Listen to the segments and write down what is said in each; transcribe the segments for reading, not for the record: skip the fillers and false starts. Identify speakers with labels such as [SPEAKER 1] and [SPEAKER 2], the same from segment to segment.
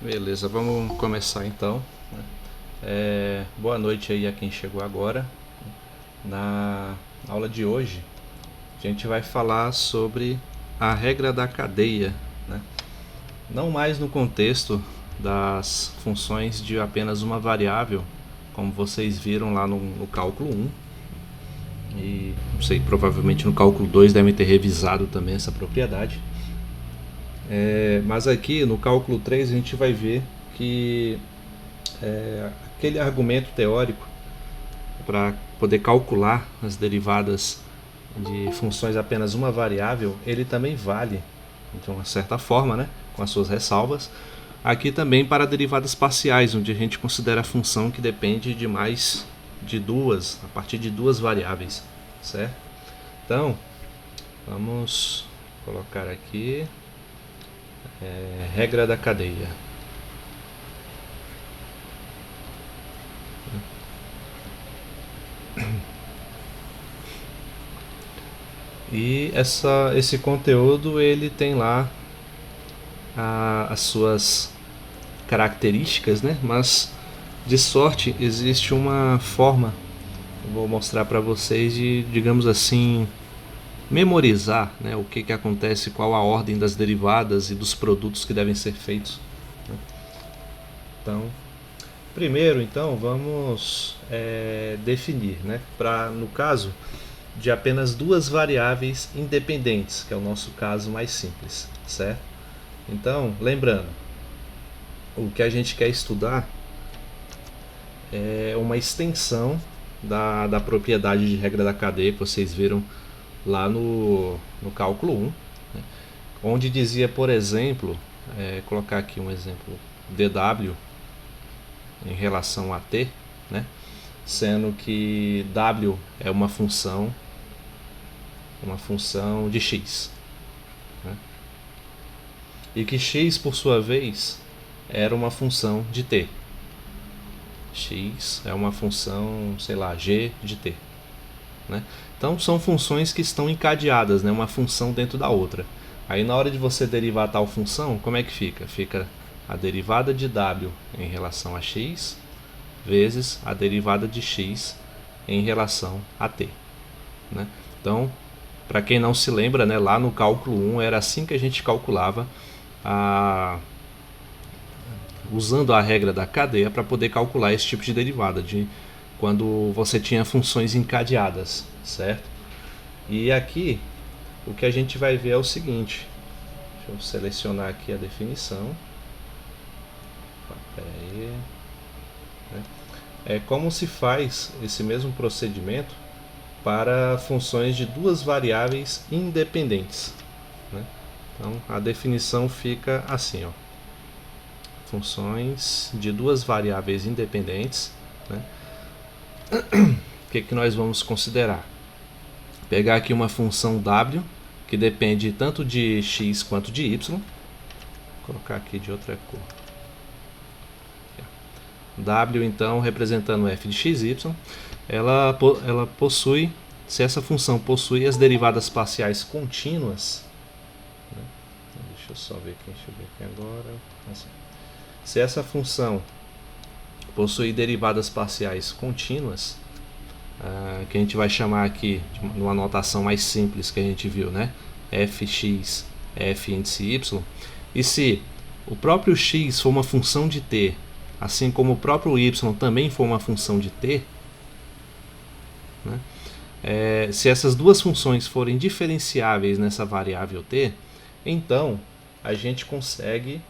[SPEAKER 1] Beleza, vamos começar então. Boa noite aí a quem chegou agora. Na aula de hoje, a gente vai falar sobre a regra da cadeia, né? Não mais no contexto das funções de apenas uma variável, como vocês viram lá no cálculo 1. E não sei, provavelmente no cálculo 2 devem ter revisado também essa propriedade. Mas aqui no cálculo 3 a gente vai ver que aquele argumento teórico para poder calcular as derivadas de funções apenas uma variável, ele também vale de uma certa forma, né, com as suas ressalvas, aqui também para derivadas parciais, onde a gente considera a função que depende de mais de duas, a partir de duas variáveis, certo? Então, vamos colocar aqui regra da cadeia. E esse conteúdo ele tem lá as suas características, né? Mas de sorte existe uma forma, eu vou mostrar para vocês, de, digamos assim, memorizar, né, o que acontece, qual a ordem das derivadas e dos produtos que devem ser feitos. Então, primeiro, então, vamos definir, né, no caso de apenas duas variáveis independentes, que é o nosso caso mais simples, certo? Então, lembrando, o que a gente quer estudar é uma extensão da propriedade de regra da cadeia que vocês viram lá no cálculo 1, né? Onde dizia, por exemplo, colocar aqui um exemplo, dw em relação a t, né? Sendo que w é uma função de x, né? E que x, por sua vez, era uma função de t. X é uma função, sei lá, g de t, né? Então são funções que estão encadeadas, né? Uma função dentro da outra. Aí na hora de você derivar tal função, como é que fica? Fica a derivada de w em relação a x vezes a derivada de x em relação a t, né? Então, para quem não se lembra, né, lá no cálculo 1 era assim que a gente calculava usando a regra da cadeia para poder calcular esse tipo de derivada, de quando você tinha funções encadeadas, certo? E aqui o que a gente vai ver é o seguinte, deixa eu selecionar aqui a definição. É como se faz esse mesmo procedimento para funções de duas variáveis independentes, né? Então a definição fica assim, ó: funções de duas variáveis independentes, né? O que nós vamos considerar? Pegar aqui uma função w que depende tanto de x quanto de y. Vou colocar aqui de outra cor. W então representando f de xy, ela possui, se essa função possui as derivadas parciais contínuas, né? Deixa eu só ver aqui agora. Assim. Se essa função possui derivadas parciais contínuas, que a gente vai chamar aqui de uma notação mais simples que a gente viu, né? Fx, f índice y. E se o próprio x for uma função de t, assim como o próprio y também for uma função de t, né? Se essas duas funções forem diferenciáveis nessa variável t, então a gente consegue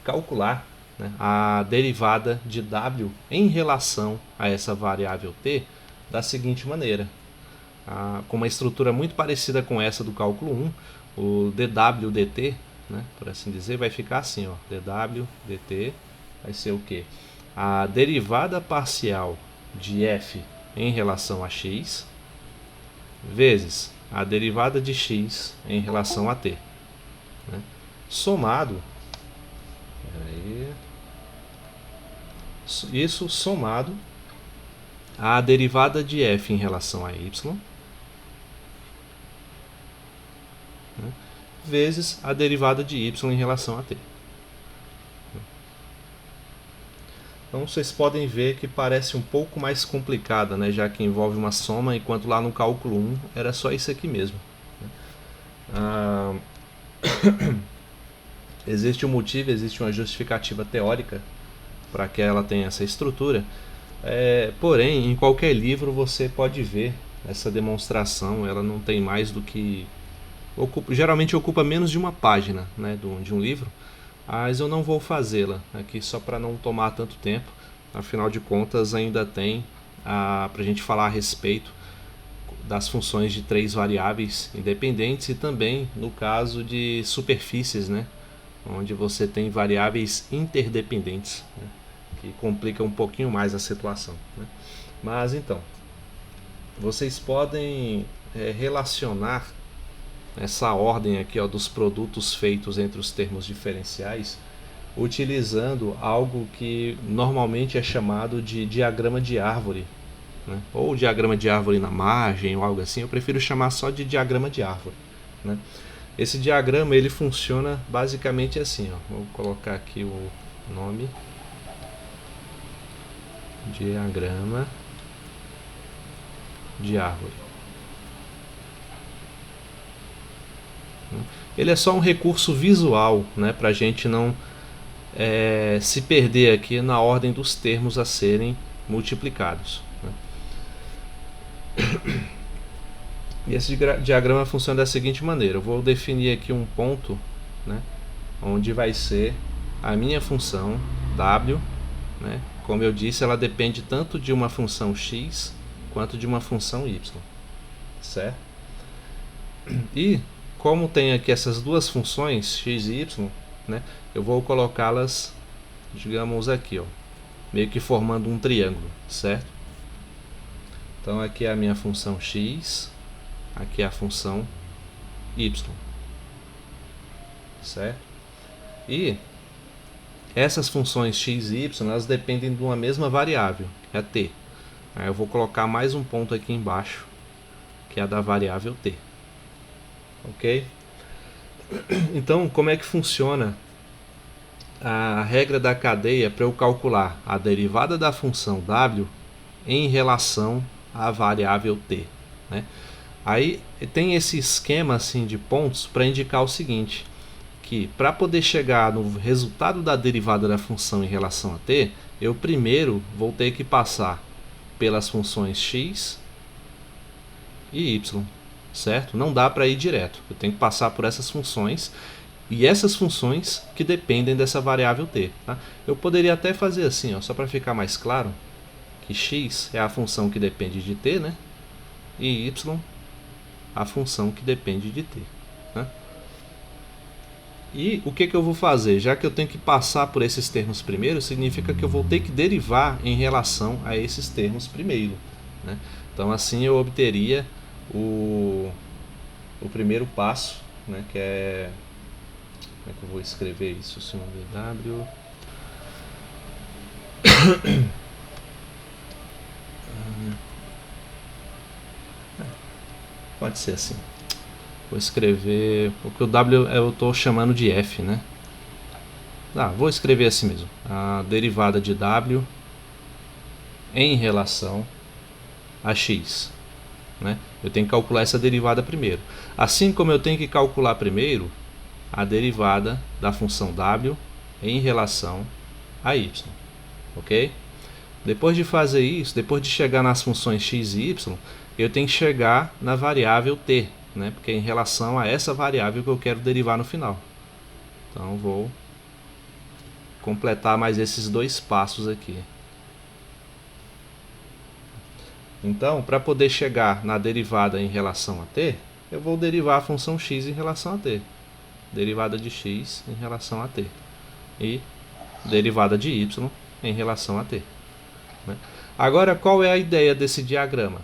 [SPEAKER 1] calcular, né, a derivada de w em relação a essa variável t da seguinte maneira. Com uma estrutura muito parecida com essa do cálculo 1, o dw dt, né, por assim dizer, vai ficar assim, ó, dw dt vai ser o quê? A derivada parcial de f em relação a x vezes a derivada de x em relação a t, né, somado, isso somado à derivada de f em relação a y, né, vezes a derivada de y em relação a t. Então vocês podem ver que parece um pouco mais complicada, né, já que envolve uma soma, enquanto lá no cálculo 1 era só isso aqui mesmo. Ah, existe um motivo, existe uma justificativa teórica para que ela tenha essa estrutura. Porém, em qualquer livro você pode ver essa demonstração. Ela não tem mais do que geralmente ocupa menos de uma página, né, de um livro, mas eu não vou fazê-la aqui só para não tomar tanto tempo. Afinal de contas, ainda tem para a gente falar a respeito das funções de três variáveis independentes e também no caso de superfícies, né, onde você tem variáveis interdependentes, né, que complica um pouquinho mais a situação, né? Mas então, vocês podem relacionar essa ordem aqui, ó, dos produtos feitos entre os termos diferenciais utilizando algo que normalmente é chamado de diagrama de árvore, né? Ou diagrama de árvore na margem ou algo assim. Eu prefiro chamar só de diagrama de árvore, né? Esse diagrama ele funciona basicamente assim, ó. Vou colocar aqui o nome: diagrama de árvore. Ele é só um recurso visual, né, para a gente não se perder aqui na ordem dos termos a serem multiplicados, né? E esse diagrama funciona da seguinte maneira: eu vou definir aqui um ponto, né, onde vai ser a minha função w, né? Como eu disse, ela depende tanto de uma função x quanto de uma função y, certo? E como tem aqui essas duas funções x e y, né, eu vou colocá-las, digamos aqui, ó, meio que formando um triângulo, certo? Então aqui é a minha função x, aqui é a função y, certo? E essas funções x e y, elas dependem de uma mesma variável, que é t. Aí eu vou colocar mais um ponto aqui embaixo, que é a da variável t. Ok? Então, como é que funciona a regra da cadeia para eu calcular a derivada da função w em relação à variável t, né? Aí tem esse esquema assim de pontos para indicar o seguinte, que para poder chegar no resultado da derivada da função em relação a t, eu primeiro vou ter que passar pelas funções x e y, certo? Não dá para ir direto, eu tenho que passar por essas funções, e essas funções que dependem dessa variável t, tá? Eu poderia até fazer assim, ó, só para ficar mais claro, que x é a função que depende de t, né? E y a função que depende de t, né? E o que eu vou fazer? Já que eu tenho que passar por esses termos primeiro, significa que eu vou ter que derivar em relação a esses termos primeiro, né? Então assim eu obteria o primeiro passo, né, que é... Como é que eu vou escrever isso? Se dw... Pode ser assim. Vou escrever... O que o w eu estou chamando de f, né? Vou escrever assim mesmo. A derivada de w em relação a x, né? Eu tenho que calcular essa derivada primeiro. Assim como eu tenho que calcular primeiro a derivada da função w em relação a y, ok? Depois de fazer isso, depois de chegar nas funções x e y, eu tenho que chegar na variável t, né? Porque é em relação a essa variável que eu quero derivar no final. Então vou completar mais esses dois passos aqui. Então, para poder chegar na derivada em relação a t, eu vou derivar a função x em relação a t. Derivada de x em relação a t. E derivada de y em relação a t, né? Agora, qual é a ideia desse diagrama?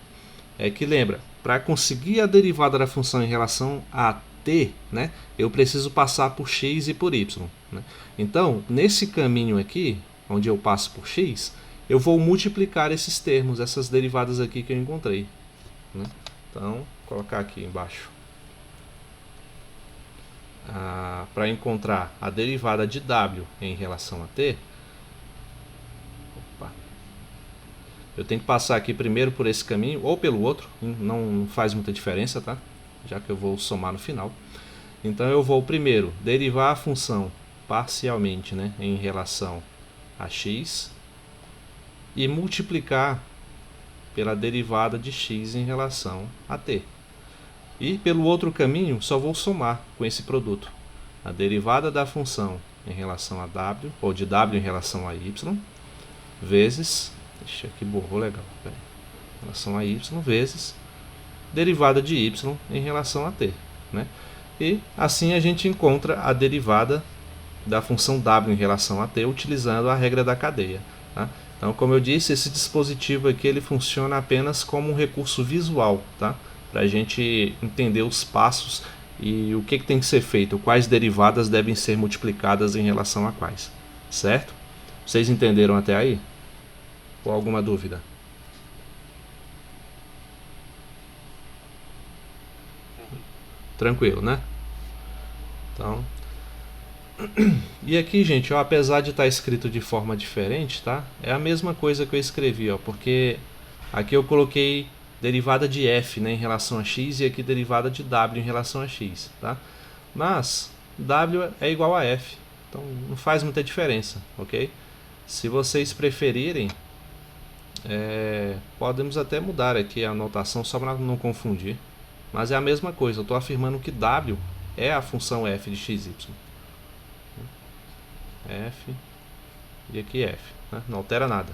[SPEAKER 1] É que, lembra, para conseguir a derivada da função em relação a t, né, eu preciso passar por x e por y, né? Então, nesse caminho aqui, onde eu passo por x, eu vou multiplicar esses termos, essas derivadas aqui que eu encontrei, né? Então, vou colocar aqui embaixo. Para encontrar a derivada de w em relação a t, vou eu tenho que passar aqui primeiro por esse caminho ou pelo outro, não faz muita diferença, tá? Já que eu vou somar no final. Então eu vou primeiro derivar a função parcialmente, né, em relação a x e multiplicar pela derivada de x em relação a t. E pelo outro caminho só vou somar com esse produto a derivada da função em relação a w, ou de w em relação a y, vezes, deixa aqui borrou legal, em relação a y, vezes derivada de y em relação a t, né? E assim a gente encontra a derivada da função w em relação a t utilizando a regra da cadeia, tá? Então, como eu disse, esse dispositivo aqui ele funciona apenas como um recurso visual, tá? Para a gente entender os passos e o que tem que ser feito, quais derivadas devem ser multiplicadas em relação a quais, certo? Vocês entenderam até aí? Ou alguma dúvida? Tranquilo, né? Então, e aqui, gente, ó, apesar de estar escrito de forma diferente, tá? É a mesma coisa que eu escrevi, ó, porque aqui eu coloquei derivada de f, né, em relação a x, e aqui derivada de w em relação a x, tá? Mas w é igual a f, então não faz muita diferença, ok? Se vocês preferirem, podemos até mudar aqui a anotação só para não confundir, mas é a mesma coisa, eu estou afirmando que w é a função f de x, y. F e aqui F, né? Não altera nada.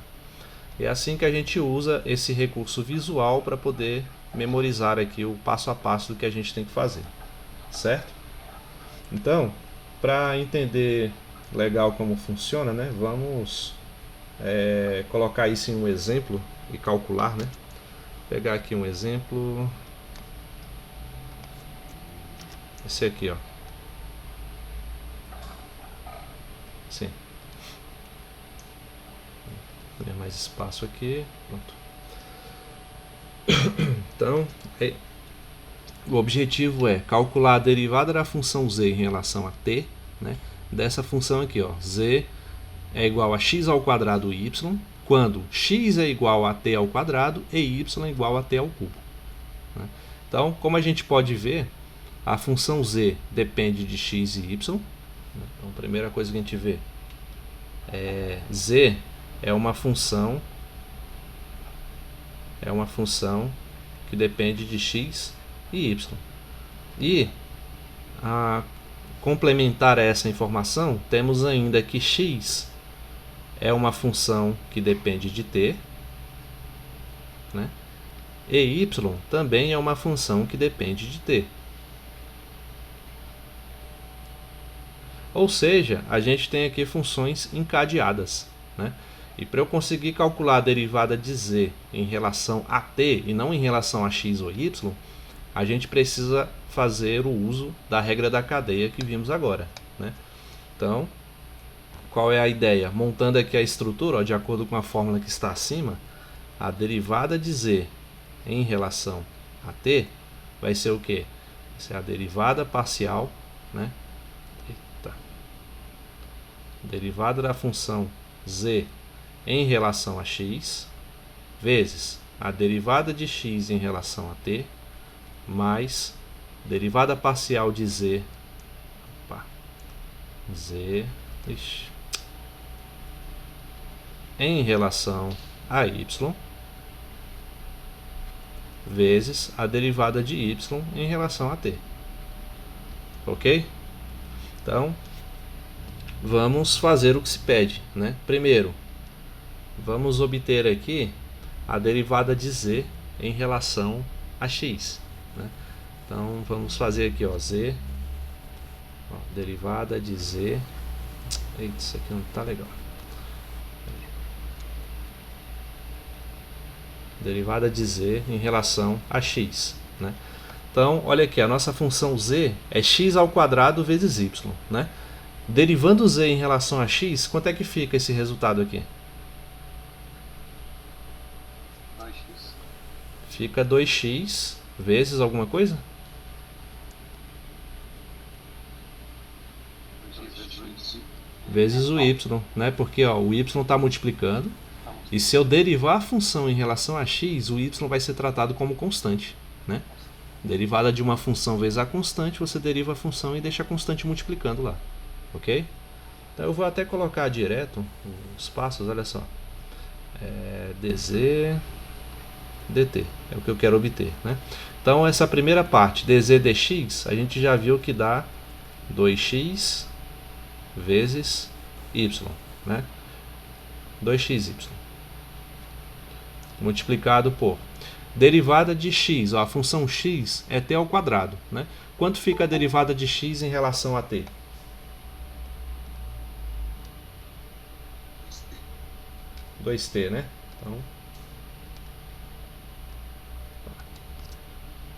[SPEAKER 1] É assim que a gente usa esse recurso visual para poder memorizar aqui o passo a passo do que a gente tem que fazer, certo? Então, para entender legal como funciona, né, vamos colocar isso em um exemplo e calcular, né? Vou pegar aqui um exemplo, esse aqui, ó. Sim. Vou ter mais espaço aqui. Pronto. Então, o objetivo é calcular a derivada da função z em relação a t, né? Dessa função aqui, ó. Z é igual a x ao quadrado y, quando x é igual a t ao quadrado e y é igual a t ao cubo, né? Então, como a gente pode ver, a função z depende de x e y. Então, a primeira coisa que a gente vê é z é uma função que depende de x e y. E a complementar essa informação, temos ainda que x é uma função que depende de t, né? E y também é uma função que depende de t. Ou seja, a gente tem aqui funções encadeadas, né? E para eu conseguir calcular a derivada de z em relação a t e não em relação a x ou y, a gente precisa fazer o uso da regra da cadeia que vimos agora, né? Então, qual é a ideia? Montando aqui a estrutura, ó, de acordo com a fórmula que está acima, a derivada de z em relação a t vai ser o quê? Vai ser a derivada parcial, né? Derivada da função z em relação a x, vezes a derivada de x em relação a t, mais derivada parcial de z, em relação a y, vezes a derivada de y em relação a t. Ok? Então, vamos fazer o que se pede, né? Primeiro, vamos obter aqui a derivada de z em relação a x, né? Então, vamos fazer aqui, ó, z, ó, derivada de z. Eita, isso aqui não está legal. Derivada de z em relação a x, né? Então, olha aqui, a nossa função z é x ao quadrado vezes y, né? Derivando z em relação a x, quanto é que fica esse resultado aqui?
[SPEAKER 2] 2x.
[SPEAKER 1] Fica 2x vezes alguma coisa? Vezes o y, né? Porque ó, o y está multiplicando E se eu derivar a função em relação a x, o y vai ser tratado como constante, né? Derivada de uma função vezes a constante, você deriva a função e deixa a constante multiplicando lá, ok? Então eu vou até colocar direto os passos, olha só. dz dt, é o que eu quero obter, né? Então essa primeira parte, dz dx, a gente já viu que dá 2x vezes y, né? 2xy multiplicado por derivada de x, ó, a função x é t ao quadrado, né? Quanto fica a derivada de x em relação a t? 2t, né?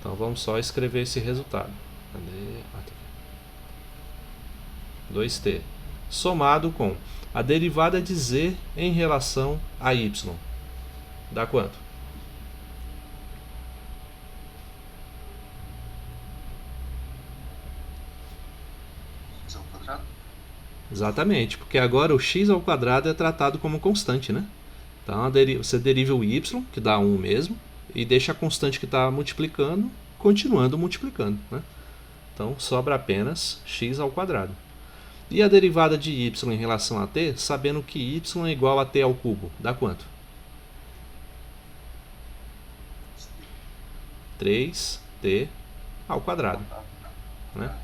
[SPEAKER 1] Então vamos só escrever esse resultado. Cadê? 2t somado com a derivada de z em relação a y. Dá quanto?
[SPEAKER 2] X ao quadrado?
[SPEAKER 1] Exatamente, porque agora o x ao quadrado é tratado como constante, né? Então você deriva o y, que dá 1 mesmo, e deixa a constante que está multiplicando, continuando multiplicando, né? Então sobra apenas x ao quadrado. E a derivada de y em relação a t, sabendo que y é igual a t ao cubo, dá quanto? 3t ao quadrado, né?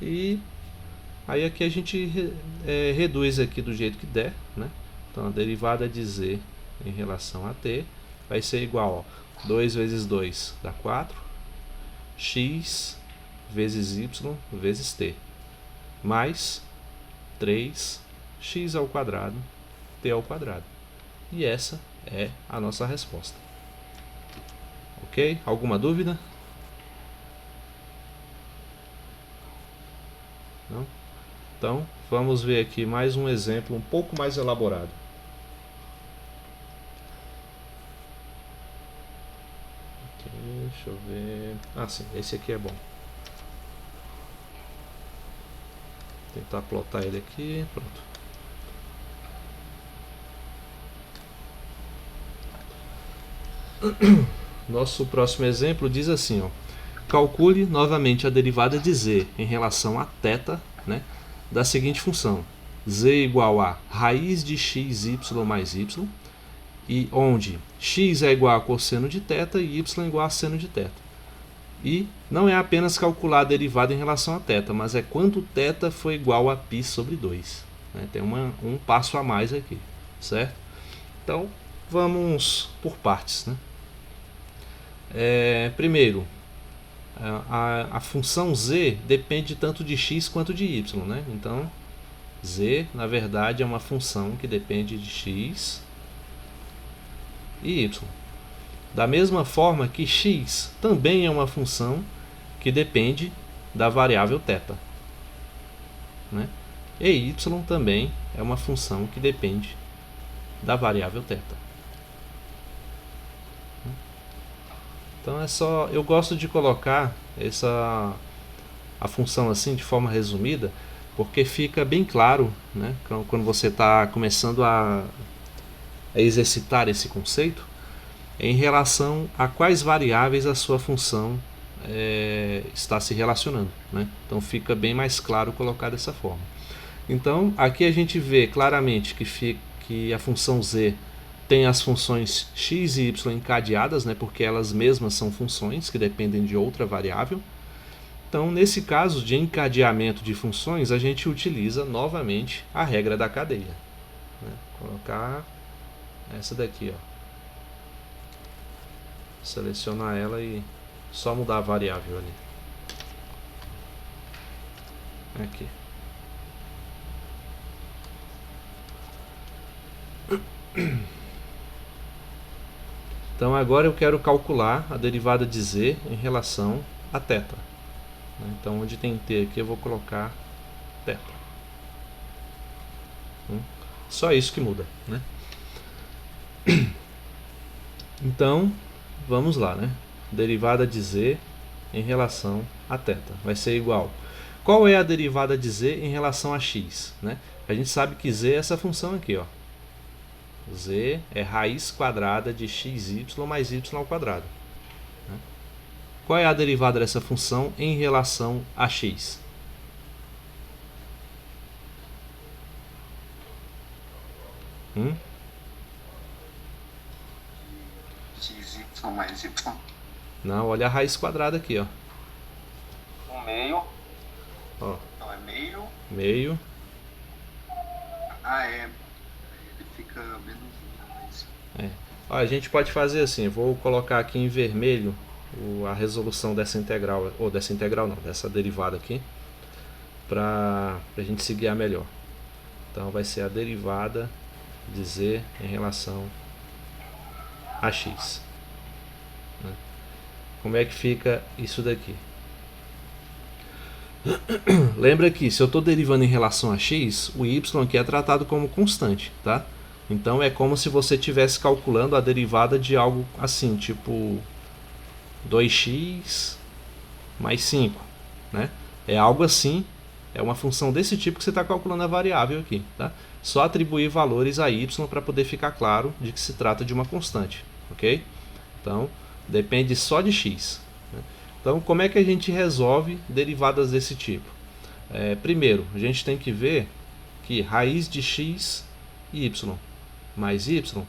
[SPEAKER 1] E aí aqui a gente reduz aqui do jeito que der, né? Então a derivada de z em relação a t vai ser igual a 2 vezes 2 dá 4, x vezes y vezes t, mais 3x ao quadrado, t ao quadrado. E essa é a nossa resposta. Ok? Alguma dúvida? Não? Então, vamos ver aqui mais um exemplo um pouco mais elaborado. Ok, deixa eu ver. Ah, sim, esse aqui é bom. Vou tentar plotar ele aqui. Pronto. Nosso próximo exemplo diz assim, ó: calcule novamente a derivada de z em relação a θ, né, da seguinte função: z igual a raiz de xy mais y, e onde x é igual a cosseno de θ e y é igual a seno de θ. E não é apenas calcular a derivada em relação a θ, mas é quanto θ foi igual a π sobre 2. Né? Tem um passo a mais aqui, certo? Então, vamos por partes, né? Primeiro, a função z depende tanto de x quanto de y, né? Então, z, na verdade, é uma função que depende de x e y. Da mesma forma que x também é uma função que depende da variável θ, né? E y também é uma função que depende da variável θ. Então é só, eu gosto de colocar a função assim de forma resumida, porque fica bem claro, né, quando você está começando a exercitar esse conceito, em relação a quais variáveis a sua função está se relacionando, né? Então fica bem mais claro colocar dessa forma. Então aqui a gente vê claramente que a função z tem as funções x e y encadeadas, né, porque elas mesmas são funções que dependem de outra variável. Então, nesse caso de encadeamento de funções, a gente utiliza novamente a regra da cadeia. Né? Colocar essa daqui, ó. Selecionar ela e só mudar a variável ali. Aqui. Então agora eu quero calcular a derivada de z em relação a θ. Então onde tem t aqui eu vou colocar θ. Só isso que muda, né? Então vamos lá, né? Derivada de z em relação a θ vai ser igual. Qual é a derivada de z em relação a x, né? A gente sabe que z é essa função aqui, ó. Z é raiz quadrada de xy mais y ao quadrado. Qual é a derivada dessa função em relação a x?
[SPEAKER 2] XY mais Y.
[SPEAKER 1] Não, olha a raiz quadrada aqui, ó.
[SPEAKER 2] Um meio.
[SPEAKER 1] Ó,
[SPEAKER 2] Então é meio.
[SPEAKER 1] meio.
[SPEAKER 2] Ah, é. Ele fica menos um mais.
[SPEAKER 1] Ó, a gente pode fazer assim, vou colocar aqui em vermelho a resolução dessa integral, ou dessa integral não, dessa derivada aqui, para a gente se guiar melhor. Então vai ser a derivada de z em relação a x. Como é que fica isso daqui? Lembra que se eu estou derivando em relação a x, o y aqui é tratado como constante, tá? Então é como se você estivesse calculando a derivada de algo assim, tipo 2x mais 5, né? É algo assim, é uma função desse tipo que você está calculando a variável aqui, tá? Só atribuir valores a y para poder ficar claro de que se trata de uma constante, ok? Então, depende só de x. Né? Então, como é que a gente resolve derivadas desse tipo? Primeiro, a gente tem que ver que raiz de x e y mais y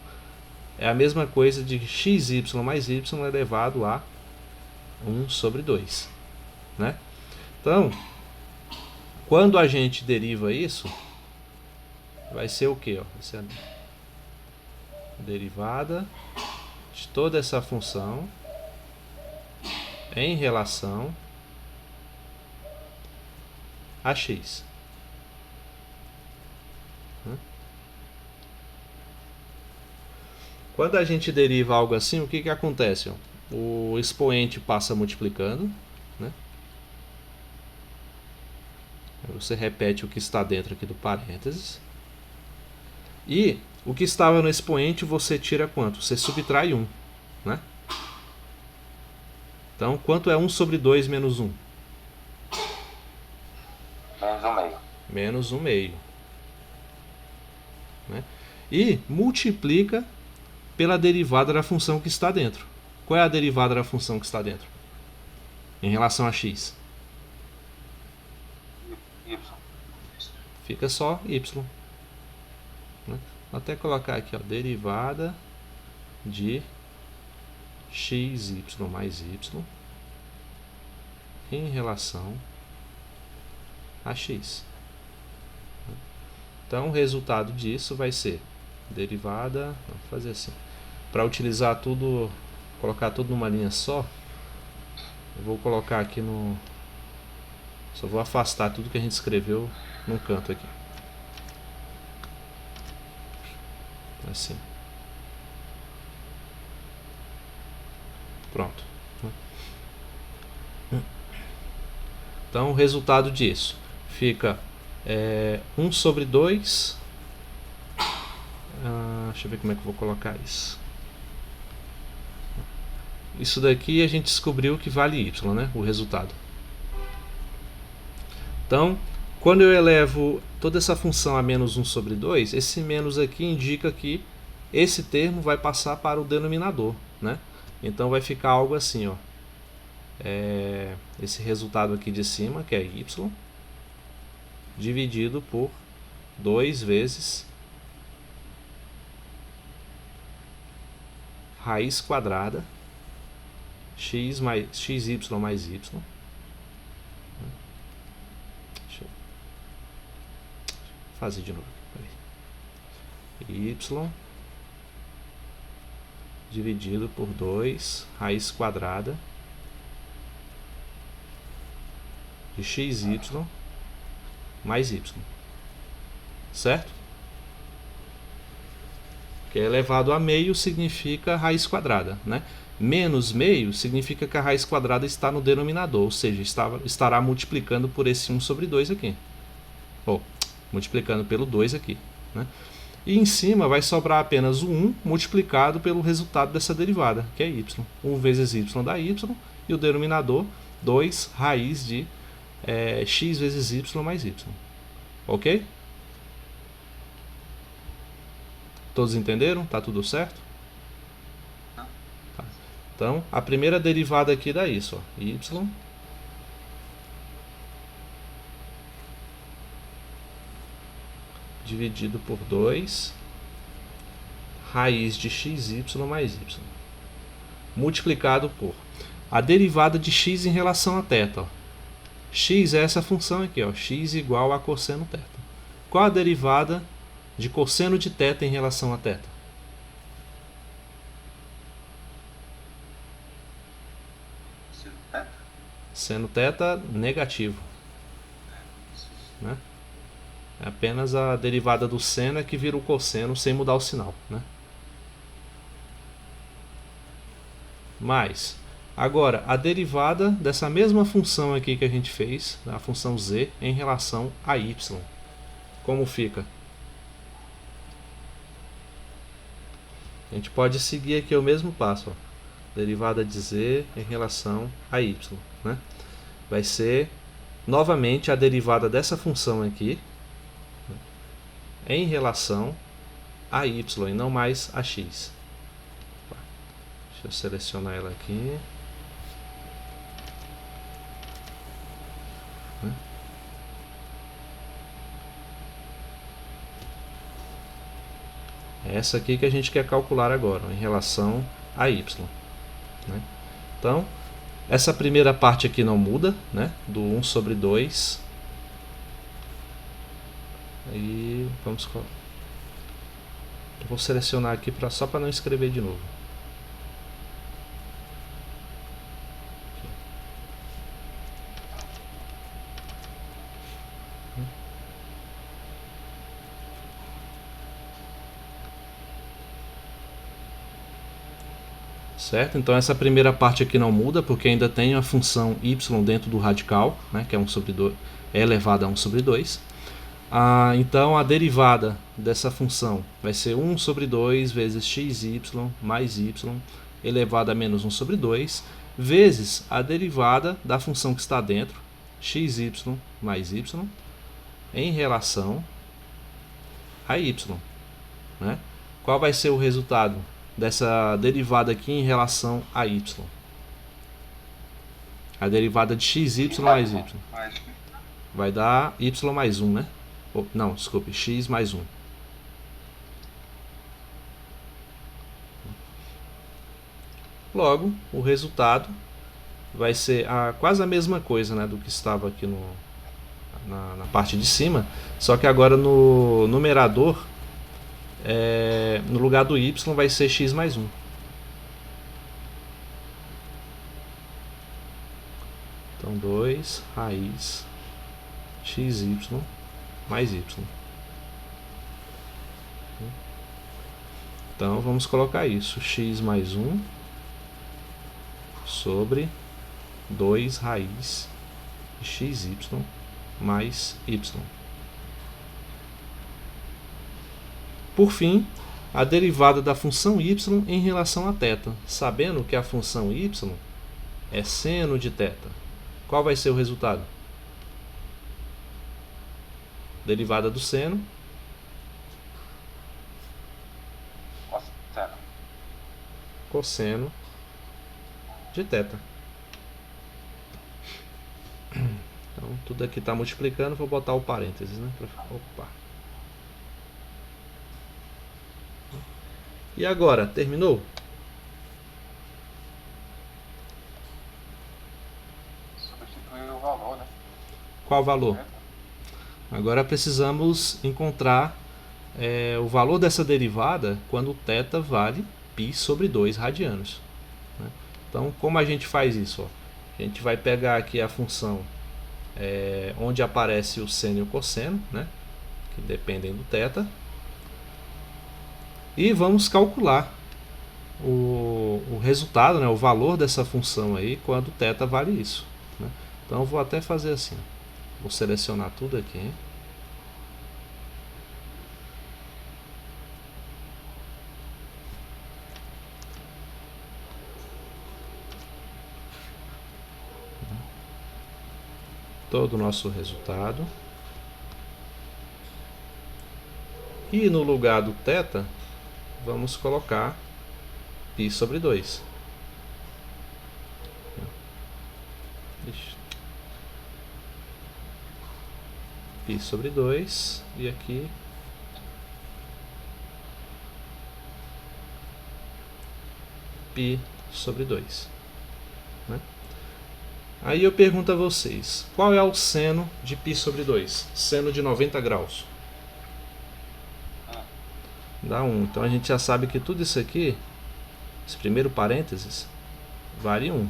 [SPEAKER 1] é a mesma coisa de xy mais y elevado a 1 sobre 2. Né? Então, quando a gente deriva isso, vai ser o que? Vai ser a derivada de toda essa função em relação a x. Quando a gente deriva algo assim, o que acontece? O expoente passa multiplicando, né? Você repete o que está dentro aqui do parênteses. E o que estava no expoente você tira quanto? Você subtrai 1. Né? Então, quanto é 1 sobre 2 menos 1?
[SPEAKER 2] Menos um meio.
[SPEAKER 1] Menos 1 meio. Né? E multiplica pela derivada da função que está dentro. Qual é a derivada da função que está dentro? Em relação a x?
[SPEAKER 2] Y.
[SPEAKER 1] Fica só y. Né? Vou até colocar aqui, ó, derivada de xy mais y em relação a x. Então, o resultado disso vai ser derivada, vamos fazer assim, para utilizar tudo, colocar tudo numa linha só, eu vou colocar aqui no, só vou afastar tudo que a gente escreveu num canto aqui, assim, pronto. Então o resultado disso fica 1 sobre 2, deixa eu ver como é que eu vou colocar isso. Isso daqui a gente descobriu que vale y, né? O resultado. Então, quando eu elevo toda essa função a menos 1 sobre 2, esse menos aqui indica que esse termo vai passar para o denominador, né? Então vai ficar algo assim, ó. Esse resultado aqui de cima, que é y, dividido por 2 vezes raiz quadrada xy mais y. Deixa eu fazer de novo. Y dividido por 2 raiz quadrada de xy mais y. Certo? Que é elevado a meio significa raiz quadrada, né? Menos meio significa que a raiz quadrada está no denominador, ou seja, estará multiplicando por esse 1 sobre 2 aqui. Ou multiplicando pelo 2 aqui, né? E em cima vai sobrar apenas o 1 multiplicado pelo resultado dessa derivada, que é y. 1 vezes y dá y, e o denominador 2 raiz de x vezes y mais y. Ok? Todos entenderam? Tá tudo certo?
[SPEAKER 2] Tá.
[SPEAKER 1] Tá. Então, a primeira derivada aqui dá isso, ó, y dividido por 2 raiz de xy mais y, multiplicado por a derivada de x em relação a θ. Ó. X é essa função aqui, ó, x igual a cosseno θ. Qual a derivada de cosseno de θ em relação a θ? Seno θ negativo. Né? É apenas a derivada do seno que vira o cosseno sem mudar o sinal. Né? Mais, agora, a derivada dessa mesma função aqui que a gente fez, a função z, em relação a y. Como fica? A gente pode seguir aqui o mesmo passo. Ó. Derivada de z em relação a y. Né? Vai ser, novamente, a derivada dessa função aqui em relação a y e não mais a x. Deixa eu selecionar ela aqui. É essa aqui que a gente quer calcular agora, em relação a y. Né? Então, essa primeira parte aqui não muda, né? Do 1 sobre 2. Aí, vamos... Eu vou selecionar aqui só para não escrever de novo. Certo? Então essa primeira parte aqui não muda, porque ainda tem a função y dentro do radical, né, que é 1 sobre 2, é elevado a 1 sobre 2. Então a derivada dessa função vai ser 1 sobre 2 vezes xy mais y elevado a menos 1 sobre 2, vezes a derivada da função que está dentro, xy mais y, em relação a y. Né? Qual vai ser o resultado dessa derivada aqui em relação a y? A derivada de xy mais y vai dar y mais 1, né? Não, desculpe, x mais 1. Logo, o resultado vai ser quase a mesma coisa, né, do que estava aqui na parte de cima, só que agora no numerador, no lugar do y vai ser x mais 1. Então 2 raiz xy mais y. Então vamos colocar isso, x mais 1 sobre 2 raiz de xy mais y. Por fim, a derivada da função y em relação a θ, sabendo que a função y é seno de θ. Qual vai ser o resultado? Derivada do seno. Cosseno de θ. Então, tudo aqui está multiplicando, vou botar o parênteses, né? Opa. E agora, terminou?
[SPEAKER 2] Substituir o valor, né?
[SPEAKER 1] Qual valor? Agora precisamos encontrar o valor dessa derivada quando θ vale π sobre 2 radianos. Né? Então, como a gente faz isso? Ó? A gente vai pegar aqui a função onde aparece o seno e o cosseno, né? Que dependem do θ. E vamos calcular o resultado, né? O valor dessa função aí quando θ vale isso. Né? Então, eu vou até fazer assim. Vou selecionar tudo aqui. Todo o nosso resultado. E no lugar do θ, vamos colocar π sobre 2. Π sobre 2 e aqui π sobre 2. Né? Aí eu pergunto a vocês, qual é o seno de π sobre 2? Seno de 90 graus. Dá 1. Então a gente já sabe que tudo isso aqui, esse primeiro parênteses, vale 1.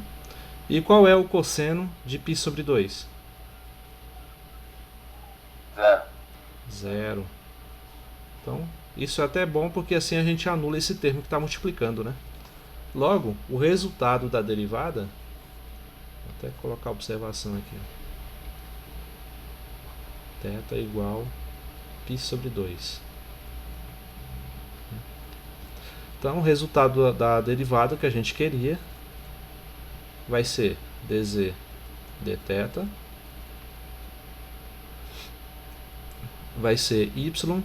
[SPEAKER 1] E qual é o cosseno de π sobre 2? 0. Então, isso é até bom porque assim a gente anula esse termo que está multiplicando, né? Logo, o resultado da derivada, vou até colocar a observação aqui, θ igual π sobre 2. Então, o resultado da derivada que a gente queria vai ser dz dθ, vai ser y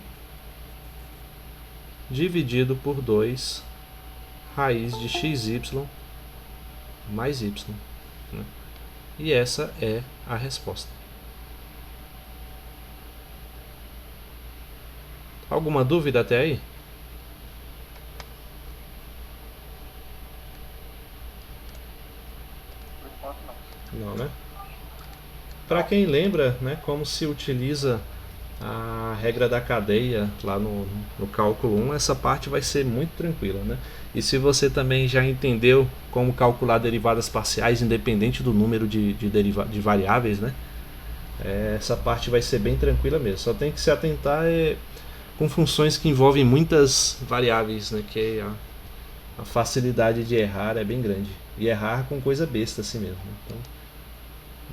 [SPEAKER 1] dividido por 2 raiz de xy mais y. Né? E essa é a resposta. Alguma dúvida até aí? Não, né? Para quem lembra, né, como se utiliza a regra da cadeia lá no cálculo 1, essa parte vai ser muito tranquila, né? E se você também já entendeu como calcular derivadas parciais independente do número de variáveis, né? Essa parte vai ser bem tranquila mesmo. Só tem que se atentar com funções que envolvem muitas variáveis, né? Que a facilidade de errar é bem grande. E errar com coisa besta assim mesmo. Então,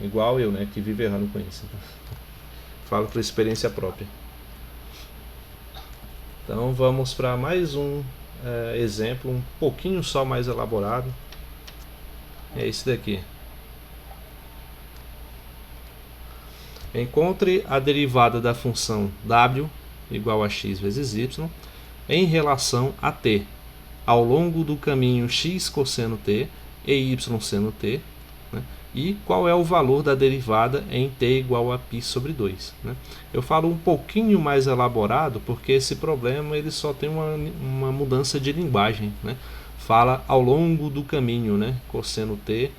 [SPEAKER 1] igual eu, né? Que vivo errando com isso. Então, falo por experiência própria. Então vamos para mais um exemplo, um pouquinho só mais elaborado. É esse daqui. Encontre a derivada da função w igual a x vezes y em relação a t ao longo do caminho x cosseno t e y seno t, né? E qual é o valor da derivada em t igual a π sobre 2. Né? Eu falo um pouquinho mais elaborado porque esse problema ele só tem uma mudança de linguagem. Né? Fala ao longo do caminho, né? Cosseno t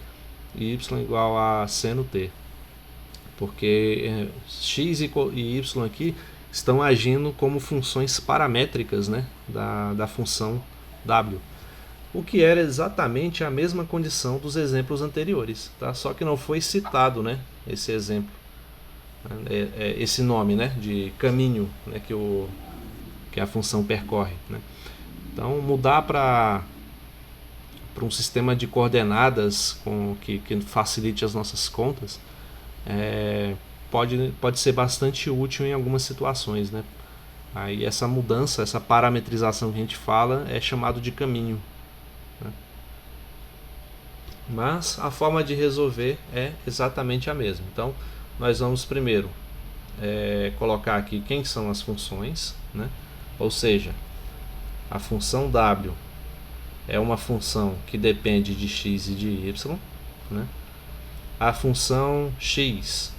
[SPEAKER 1] e y igual a seno t. Porque x e y aqui estão agindo como funções paramétricas, né? da função w. O que era exatamente a mesma condição dos exemplos anteriores, tá? Só que não foi citado, né, esse exemplo, esse nome, né, de caminho, né, que a função percorre. Né? Então, mudar para um sistema de coordenadas que facilite as nossas contas pode ser bastante útil em algumas situações. Né? Aí essa mudança, essa parametrização que a gente fala é chamado de caminho. Mas a forma de resolver é exatamente a mesma. Então, nós vamos primeiro colocar aqui quem são as funções, né? Ou seja, a função w é uma função que depende de x e de y, né? A função x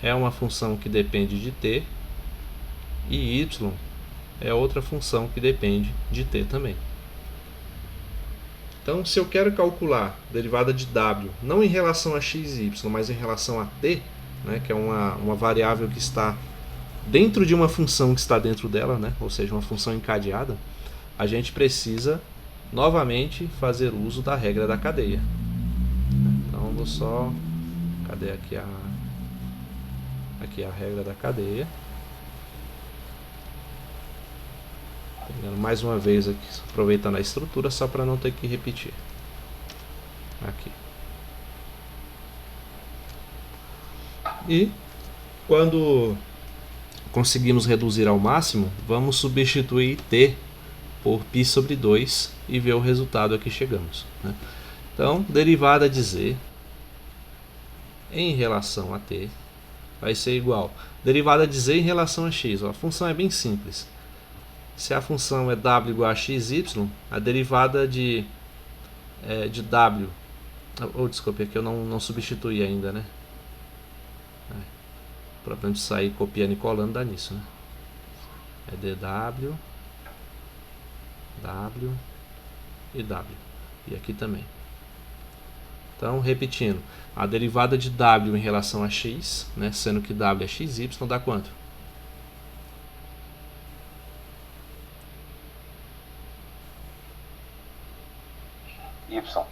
[SPEAKER 1] é uma função que depende de t e y é outra função que depende de t também. Então, se eu quero calcular a derivada de w, não em relação a x e y, mas em relação a t, né, que é uma variável que está dentro de uma função que está dentro dela, né, ou seja, uma função encadeada, a gente precisa novamente fazer uso da regra da cadeia. Então, vou só... Cadê aqui a regra da cadeia? Mais uma vez aqui, aproveitando a estrutura só para não ter que repetir. Aqui. E quando conseguimos reduzir ao máximo, vamos substituir t por π sobre 2 e ver o resultado a que chegamos. Né? Então, derivada de z em relação a t vai ser igual. Derivada de z em relação a x. Ó, a função é bem simples. se a função é w igual a xy, a derivada de w, desculpe, aqui eu não substituí ainda, né? O problema de sair copiando e colando dá nisso, né? É dw, w e w. E aqui também. Então, repetindo, a derivada de w em relação a x, né, sendo que w é xy, dá quanto?
[SPEAKER 2] Y.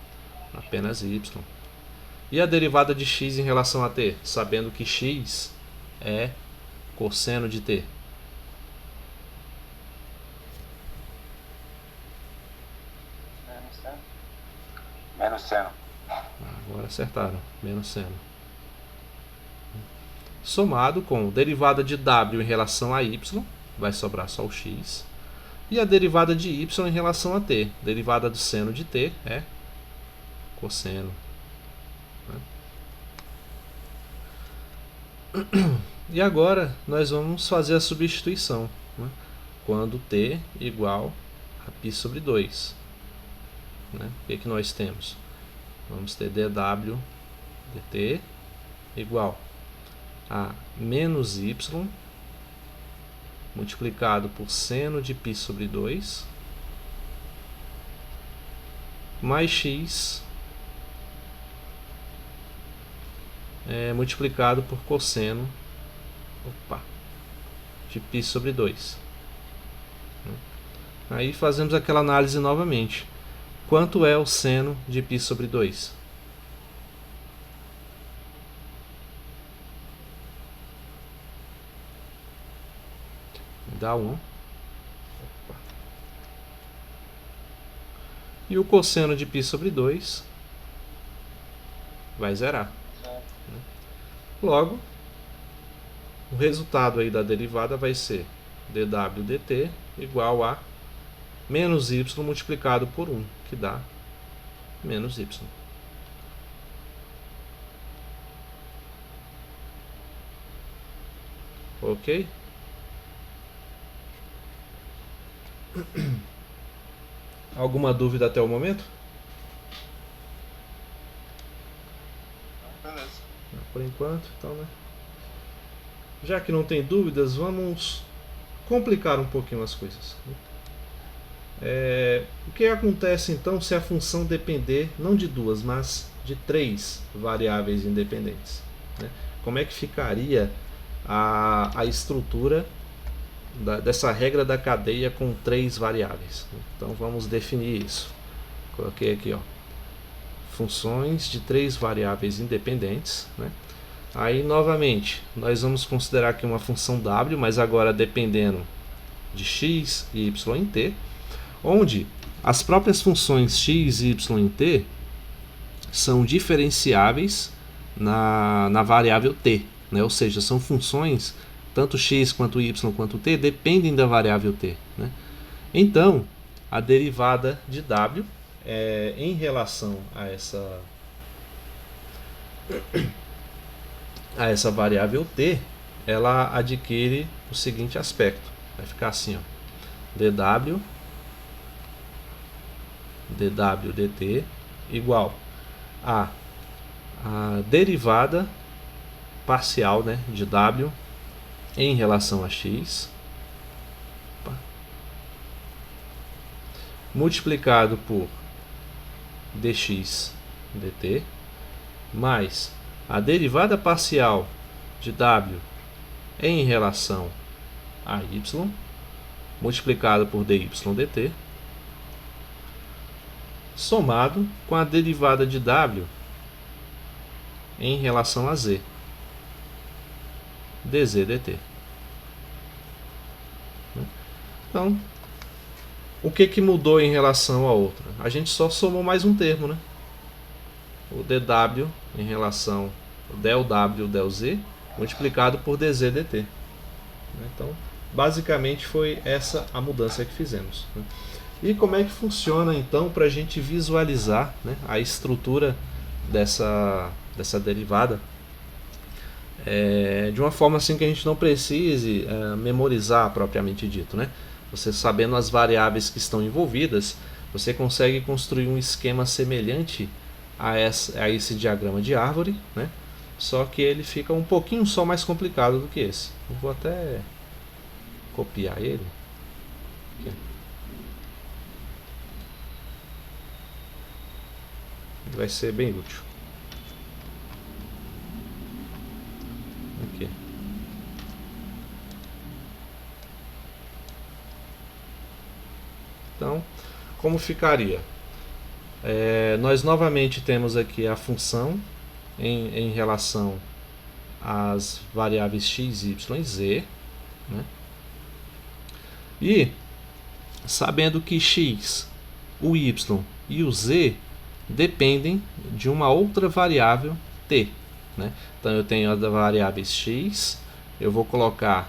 [SPEAKER 1] Apenas y. E a derivada de x em relação a t, sabendo que x é cosseno de t?
[SPEAKER 2] Menos seno.
[SPEAKER 1] Agora acertaram, menos seno. Somado com derivada de w em relação a y, vai sobrar só o x. E a derivada de y em relação a t, derivada do seno de t é cosseno. E agora nós vamos fazer a substituição, né? Quando t igual a π sobre 2. Né? O que nós temos? Vamos ter dw dt igual a menos y multiplicado por seno de π sobre 2 mais x multiplicado por cosseno de π sobre 2. Aí fazemos aquela análise novamente. Quanto é o seno de π sobre 2? Dá 1. E o cosseno de π sobre 2 vai zerar. Logo, o resultado aí da derivada vai ser dw dt igual a menos y multiplicado por 1, que dá menos y. Ok? Alguma dúvida até o momento?
[SPEAKER 2] Beleza.
[SPEAKER 1] Por enquanto, então, né? Já que não tem dúvidas, vamos complicar um pouquinho as coisas. O que acontece então se a função depender não de duas, mas de 3 variáveis independentes? Né? Como é que ficaria a estrutura dessa regra da cadeia com 3 variáveis? Então vamos definir isso. Coloquei aqui, ó, funções de 3 variáveis independentes, né? Aí novamente nós vamos considerar aqui uma função w, mas agora dependendo de x e y em t, onde as próprias funções x, y e t são diferenciáveis na variável t, né? Ou seja, são funções, tanto x quanto y quanto t dependem da variável t, né? Então, a derivada de w em relação a essa variável t, ela adquire o seguinte aspecto. Vai ficar assim, ó, dw dt igual a derivada parcial, né, de w em relação a x multiplicado por dx dt mais a derivada parcial de w em relação a y multiplicado por dy dt somado com a derivada de w em relação a z dz dt. Então, o que mudou em relação a outra? A gente só somou mais um termo, né? O dw em relação ao del w, del z, multiplicado por dz dt. Então, basicamente foi essa a mudança que fizemos. E como é que funciona então para a gente visualizar, né, a estrutura dessa derivada de uma forma assim que a gente não precise memorizar propriamente dito, né? Você sabendo as variáveis que estão envolvidas, você consegue construir um esquema semelhante a esse diagrama de árvore, né? Só que ele fica um pouquinho só mais complicado do que esse. Eu vou até copiar ele. Aqui. Vai ser bem útil. Aqui. Então, como ficaria? Nós novamente temos aqui a função em relação às variáveis x, y e z, né? E sabendo que x, o y e o z dependem de uma outra variável t, né? Então eu tenho as variáveis x, eu vou colocar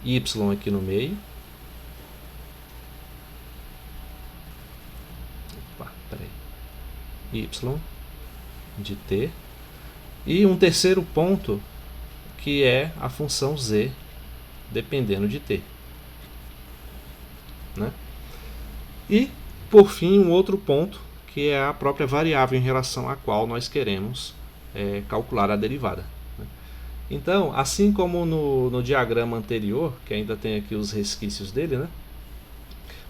[SPEAKER 1] y aqui no meio. Y de t, e um terceiro ponto que é a função z dependendo de t, né? E por fim um outro ponto que é a própria variável em relação à qual nós queremos calcular a derivada, né? Então, assim como no diagrama anterior, que ainda tem aqui os resquícios dele, né?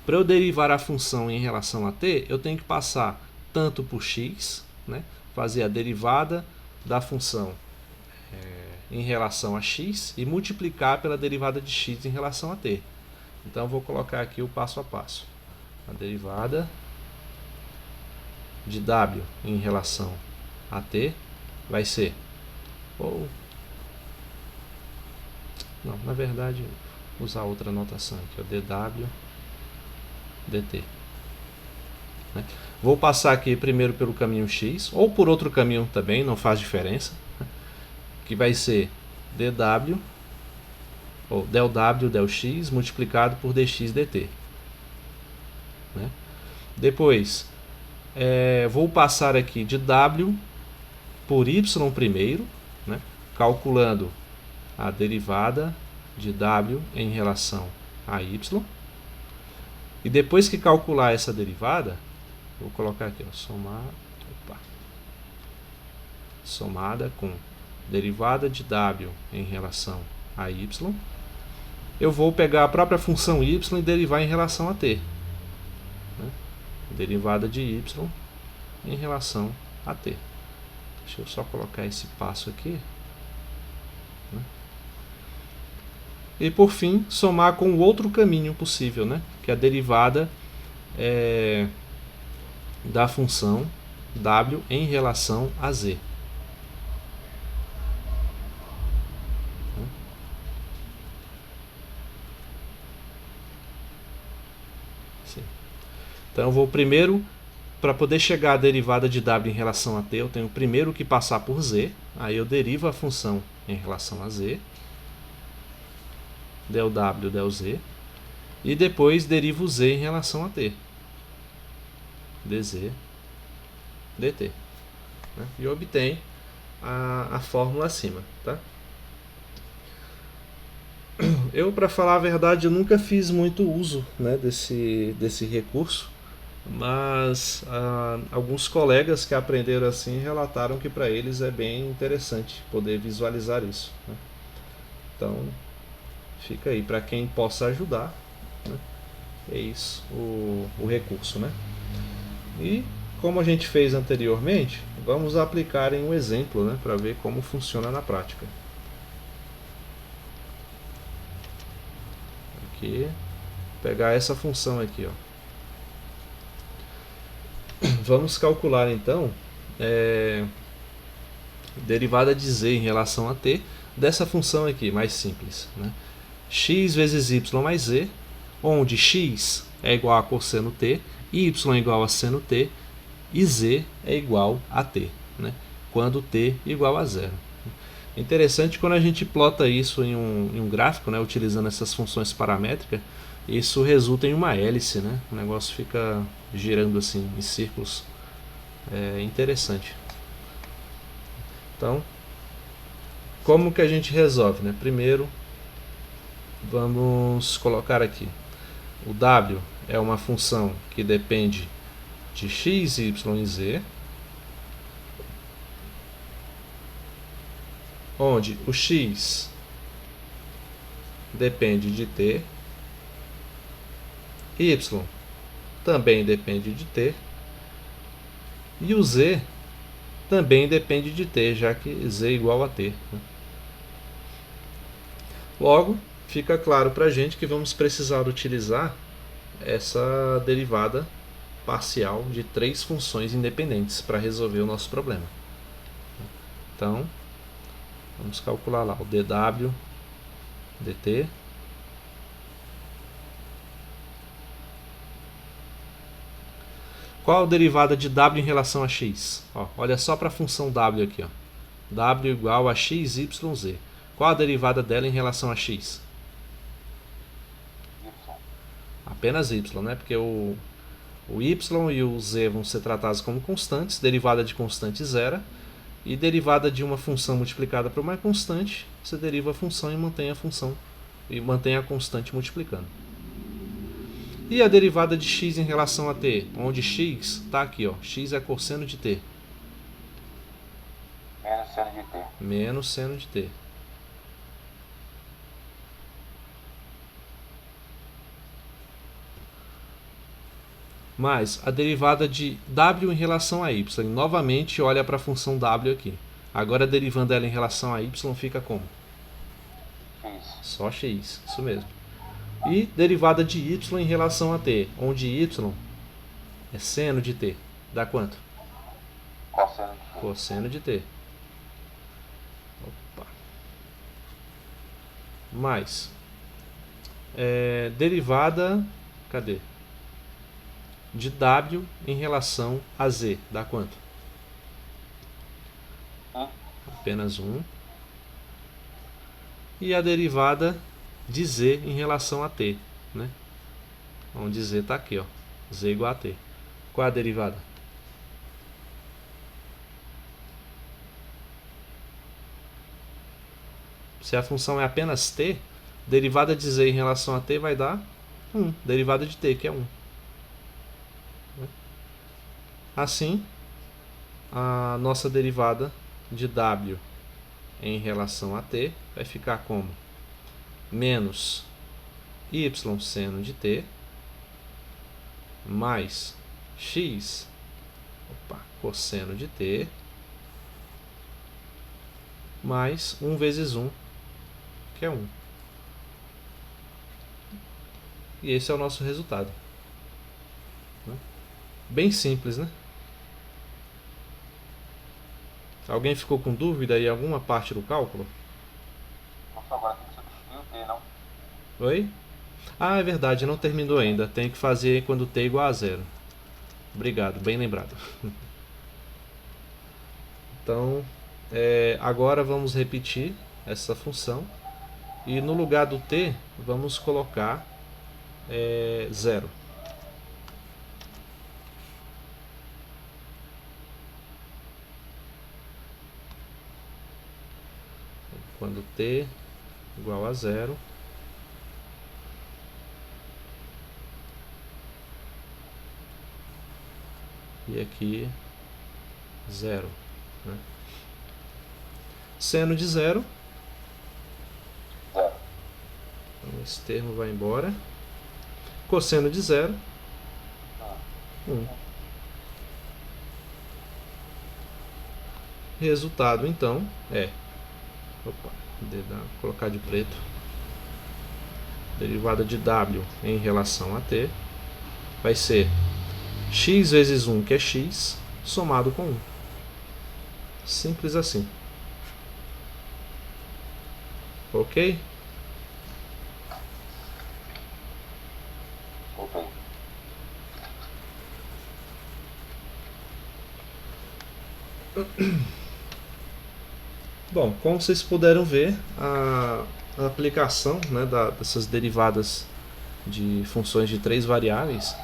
[SPEAKER 1] Para eu derivar a função em relação a t, eu tenho que passar tanto por x, né? Fazer a derivada da função em relação a x e multiplicar pela derivada de x em relação a t. Então eu vou colocar aqui o passo a passo. A derivada de w em relação a t vai ser, não, na verdade usar outra notação aqui, o dw dt. Vou passar aqui primeiro pelo caminho x, ou por outro caminho também, não faz diferença, que vai ser dw, ou del w, del x, multiplicado por dx dt. Né? Depois, vou passar aqui de w por y primeiro, né? Calculando a derivada de w em relação a y. E depois que calcular essa derivada, vou colocar aqui, ó, somada com derivada de w em relação a y. Eu vou pegar a própria função y e derivar em relação a t, né? Derivada de y em relação a t. Deixa eu só colocar esse passo aqui, né? E por fim, somar com o outro caminho possível, né? Que é a derivada da função w em relação a z. Então eu vou primeiro, para poder chegar à derivada de w em relação a t, eu tenho primeiro que passar por z, aí eu derivo a função em relação a z, del w, del z, e depois derivo z em relação a t, dz dt, né? E obtenho a fórmula acima, tá? Eu, para falar a verdade, eu nunca fiz muito uso, né, desse recurso, mas alguns colegas que aprenderam assim relataram que para eles é bem interessante poder visualizar isso, né? Então fica aí para quem possa ajudar, né? É isso o recurso, né? E como a gente fez anteriormente, vamos aplicar em um exemplo, né, para ver como funciona na prática. Aqui, pegar essa função aqui, ó. Vamos calcular então derivada de z em relação a t dessa função aqui, mais simples, né? X vezes y mais z, onde x é igual a cosseno t, y é igual a seno t e z é igual a t, né? Quando t igual a zero. Interessante quando a gente plota isso em um gráfico, né, utilizando essas funções paramétricas, isso resulta em uma hélice, né? O negócio fica girando assim em círculos. É interessante. Então, como que a gente resolve, né? Primeiro, vamos colocar aqui o w é uma função que depende de x, y e z, onde o x depende de t, y também depende de t, e o z também depende de t, já que z é igual a t. Logo, fica claro para a gente que vamos precisar utilizar essa derivada parcial de 3 funções independentes para resolver o nosso problema. Então, vamos calcular lá o dw dt Qual a derivada de w em relação a x? Ó, olha só para a função w aqui. Ó. W igual a x, y, z. Qual a derivada dela em relação a x? Apenas y, né? Porque o y e o z vão ser tratados como constantes. Derivada de constante zero. E derivada de uma função multiplicada por uma constante, você deriva a função e mantém a função e mantém a constante multiplicando. E a derivada de x em relação a t, onde x está aqui, ó, x é cosseno de t.
[SPEAKER 2] Menos seno de t.
[SPEAKER 1] Menos seno de t. Mais a derivada de w em relação a y. Novamente, olha para a função w aqui. Agora, derivando ela em relação a y, fica como?
[SPEAKER 2] X.
[SPEAKER 1] Só x, isso mesmo. E derivada de y em relação a t, onde y é seno de t. Dá quanto?
[SPEAKER 2] Cosseno de t.
[SPEAKER 1] Cosseno de t. Opa. Mais derivada, cadê? De w em relação a z. Dá quanto? Apenas 1. E a derivada de z em relação a t, né? Onde z está aqui, ó. Z igual a t. Qual é a derivada? Se a função é apenas t, derivada de z em relação a t vai dar 1. Derivada de t, que é 1. Assim, a nossa derivada de w em relação a t vai ficar como menos y seno de t mais x cosseno de t mais 1 vezes 1, que é 1. E esse é o nosso resultado. Bem simples, né? Alguém ficou com dúvida em alguma parte do cálculo?
[SPEAKER 2] Nossa, agora tem que substituir o t, não?
[SPEAKER 1] Oi? Ah, é verdade, não terminou ainda. Tem que fazer quando t igual a 0. Obrigado, bem lembrado. Então, agora vamos repetir essa função. E no lugar do t, vamos colocar 0. Quando t igual a 0, e aqui 0, né? Seno de 0, então esse termo vai embora. Cosseno de 0, 1. Resultado então é, colocar de preto, derivada de w em relação a t vai ser x vezes 1, que é x, somado com 1. Simples assim. Ok?
[SPEAKER 2] Ok.
[SPEAKER 1] Bom, como vocês puderam ver, a aplicação, né, dessas derivadas de funções de 3 variáveis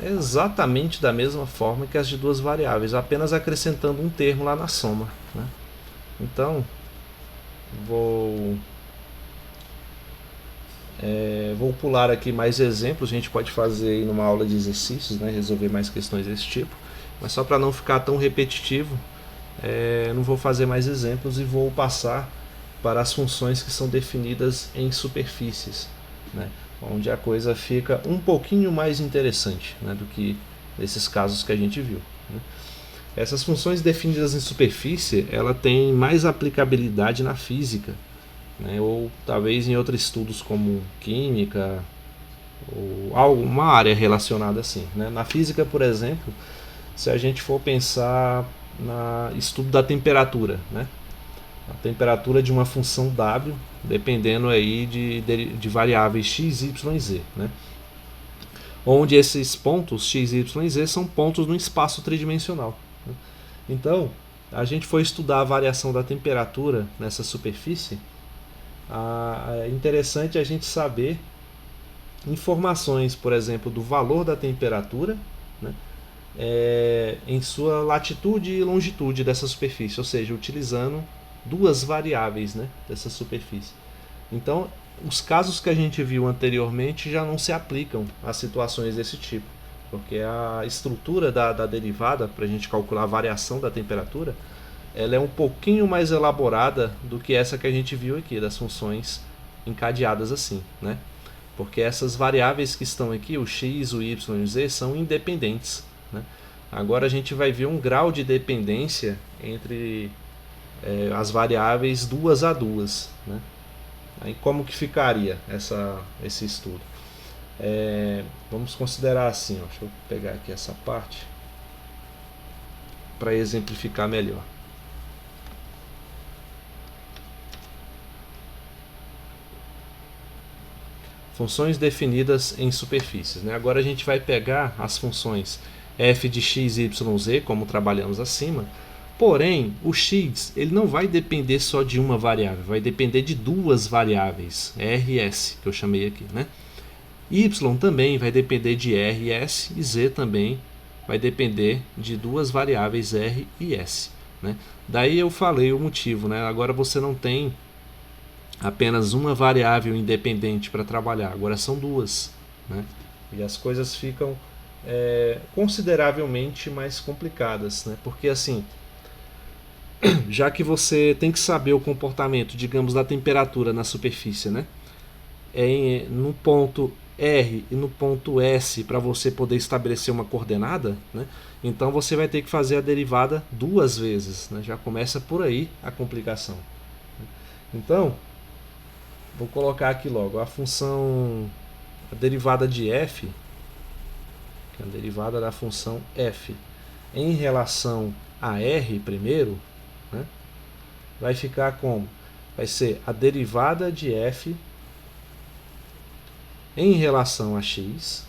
[SPEAKER 1] é exatamente da mesma forma que as de 2 variáveis, apenas acrescentando um termo lá na soma, né? Então, vou Vou pular aqui mais exemplos, a gente pode fazer aí numa aula de exercícios, né, resolver mais questões desse tipo, mas só para não ficar tão repetitivo, não vou fazer mais exemplos e vou passar para as funções que são definidas em superfícies, né, onde a coisa fica um pouquinho mais interessante, né, do que nesses casos que a gente viu, né. Essas funções definidas em superfície, ela tem mais aplicabilidade na física, né, ou talvez em outros estudos como química ou alguma área relacionada assim, né. Na física, por exemplo, se a gente for pensar no estudo da temperatura, né, a temperatura de uma função W, dependendo aí de variáveis x, y e z, né, onde esses pontos x, y e z são pontos no espaço tridimensional, né. Então, a gente for estudar a variação da temperatura nessa superfície, é interessante a gente saber informações, por exemplo, do valor da temperatura, né, em sua latitude e longitude dessa superfície, ou seja, utilizando duas variáveis, né, dessa superfície. Então, os casos que a gente viu anteriormente já não se aplicam a situações desse tipo, porque a estrutura da derivada para a gente calcular a variação da temperatura, ela é um pouquinho mais elaborada do que essa que a gente viu aqui, das funções encadeadas assim, né? Porque essas variáveis que estão aqui, o x, o y e o z, são independentes, né? Agora a gente vai ver um grau de dependência entre as variáveis duas a duas, né? Aí como que ficaria esse estudo? Vamos considerar assim, ó, deixa eu pegar aqui essa parte para exemplificar melhor. Funções definidas em superfícies, né? Agora a gente vai pegar as funções f de x, y, z, como trabalhamos acima, porém o x ele não vai depender só de uma variável, vai depender de duas variáveis, r e s, que eu chamei aqui, né? Y também vai depender de r e s, e z também vai depender de duas variáveis r e s, né? Daí eu falei o motivo, né? Agora você não tem apenas uma variável independente para trabalhar, agora são duas, né? E as coisas ficam consideravelmente mais complicadas, né? Porque assim, já que você tem que saber o comportamento, digamos, da temperatura na superfície, né, no ponto R e no ponto S para você poder estabelecer uma coordenada, né, então você vai ter que fazer a derivada duas vezes, né, já começa por aí a complicação. Então, vou colocar aqui logo a derivada de f, que é a derivada da função f em relação a r primeiro, né, vai ficar como? Vai ser a derivada de f em relação a x,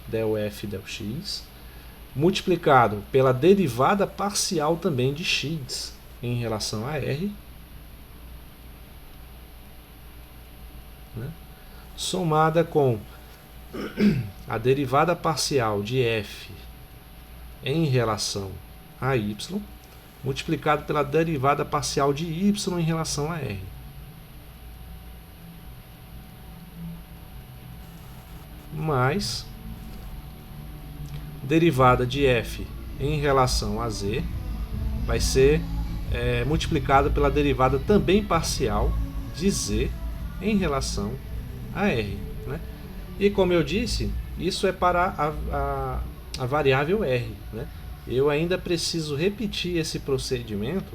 [SPEAKER 1] del f del x, multiplicado pela derivada parcial também de x em relação a r, né, somada com a derivada parcial de f em relação a y, multiplicado pela derivada parcial de y em relação a r. Mais derivada de f em relação a z vai ser multiplicado pela derivada também parcial de z em relação a r, né? E como eu disse, isso é para a variável r, né? Eu ainda preciso repetir esse procedimento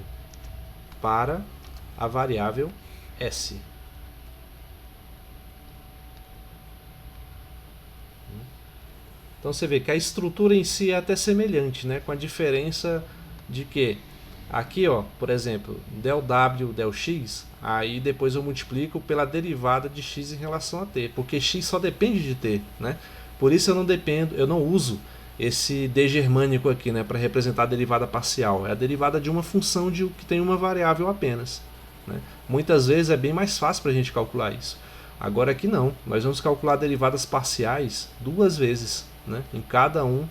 [SPEAKER 1] para a variável s. Então você vê que a estrutura em si é até semelhante, né? Com a diferença de que aqui, ó, por exemplo, del w, del x, aí depois eu multiplico pela derivada de x em relação a t, porque x só depende de t, né? Por isso eu não uso esse d germânico aqui, né, para representar a derivada parcial. É a derivada de uma função que tem uma variável apenas, né? Muitas vezes é bem mais fácil para a gente calcular isso. Agora aqui não, nós vamos calcular derivadas parciais duas vezes, né, em cada um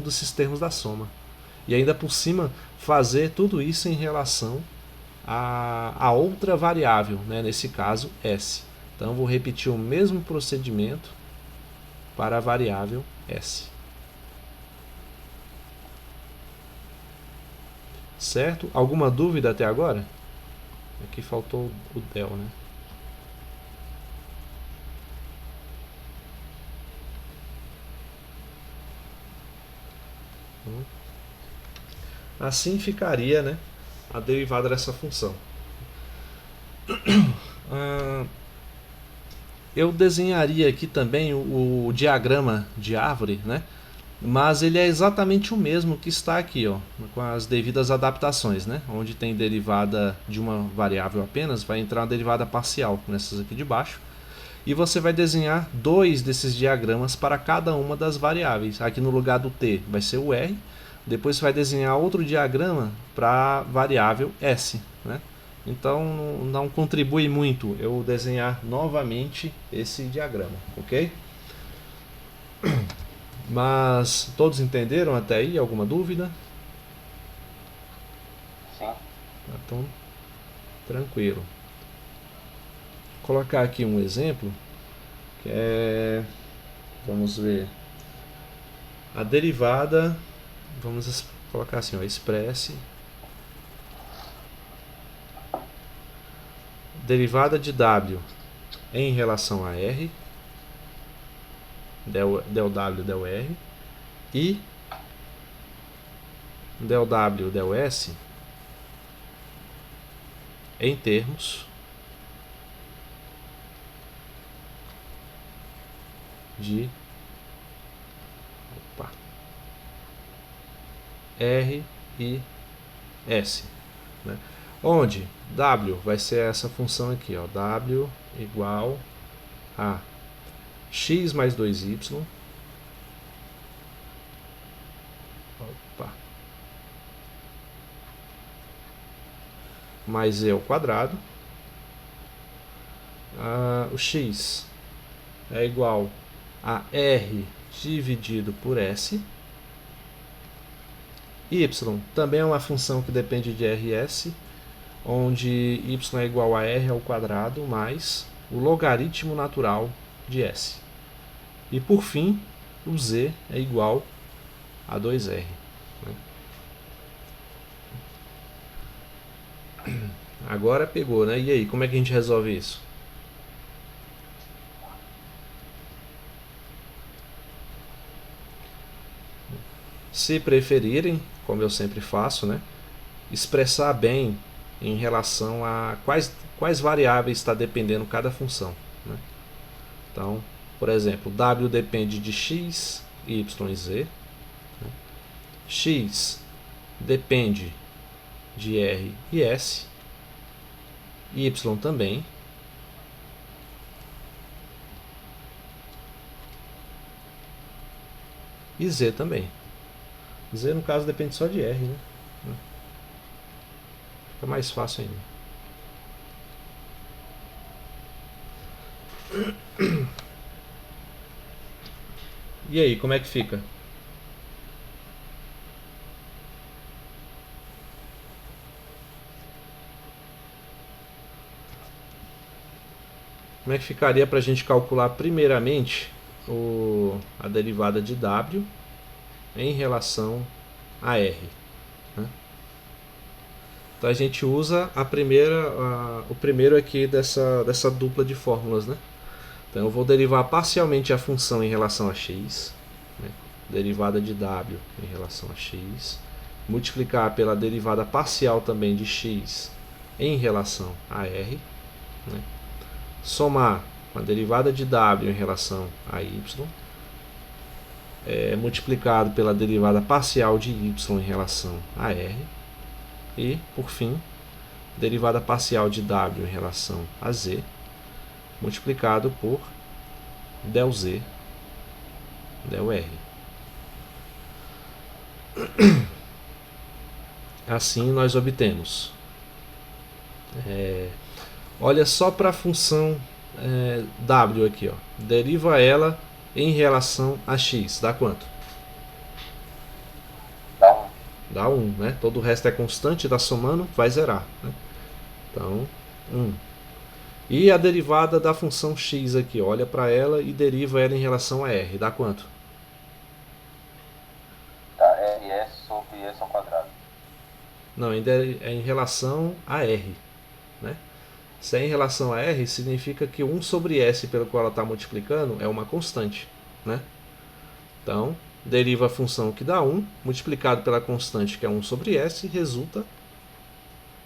[SPEAKER 1] desses termos da soma. E ainda por cima fazer tudo isso em relação a outra variável, né, nesse caso s. Então vou repetir o mesmo procedimento para a variável s. Certo? Alguma dúvida até agora? Aqui faltou o del, né? Assim ficaria, né, a derivada dessa função. Eu desenharia aqui também o diagrama de árvore, né? Mas ele é exatamente o mesmo que está aqui, ó, com as devidas adaptações, né? Onde tem derivada de uma variável apenas, vai entrar uma derivada parcial nessas aqui de baixo. E você vai desenhar dois desses diagramas para cada uma das variáveis. Aqui no lugar do t vai ser o r. Depois você vai desenhar outro diagrama para a variável s, né? Então não contribui muito eu desenhar novamente esse diagrama, ok? Mas todos entenderam até aí? Alguma dúvida?
[SPEAKER 2] Sim.
[SPEAKER 1] Então, tranquilo. Vou colocar aqui um exemplo que é, vamos ver, a derivada, vamos colocar assim, ó, expresse derivada de w em relação a r, del w, del r, e del w, del s em termos de R e S, né? Onde W vai ser essa função aqui, ó, W igual a x mais 2y mais e ao quadrado. O x é igual a R dividido por S. Y também é uma função que depende de RS, onde y é igual a R ao quadrado mais o logaritmo natural de S. E por fim, o z é igual a 2R. Agora pegou, né? E aí, como é que a gente resolve isso? Se preferirem, como eu sempre faço, né, expressar bem em relação a quais variáveis está dependendo cada função, né? Então, por exemplo, w depende de x, y e z, né? X depende de r e s, y também, e z também. Z, no caso, depende só de R, né? Fica mais fácil ainda. E aí, como é que fica? Como é que ficaria para a gente calcular primeiramente a derivada de W em relação a R, né? Então a gente usa o primeiro aqui dessa dupla de fórmulas, né? Então eu vou derivar parcialmente a função em relação a x, né? Derivada de w em relação a x, multiplicar pela derivada parcial também de x em relação a r, né? Somar com a derivada de w em relação a y, multiplicado pela derivada parcial de y em relação a r, e, por fim, derivada parcial de w em relação a z, multiplicado por del z, del r. Assim nós obtemos. Olha só para a função w aqui, ó. Deriva ela em relação a x. Dá quanto? Dá 1, né? Todo o resto é constante, dá somando, vai zerar, né? Então, 1. E a derivada da função x aqui, olha para ela e deriva ela em relação a r. Dá quanto?
[SPEAKER 2] Tá, RS sobre S ao quadrado.
[SPEAKER 1] Não, ainda é em relação a r. Né? Se é em relação a r, significa que 1 sobre s pelo qual ela está multiplicando é uma constante. Né? Então, deriva a função que dá 1, multiplicado pela constante que é 1 sobre s, resulta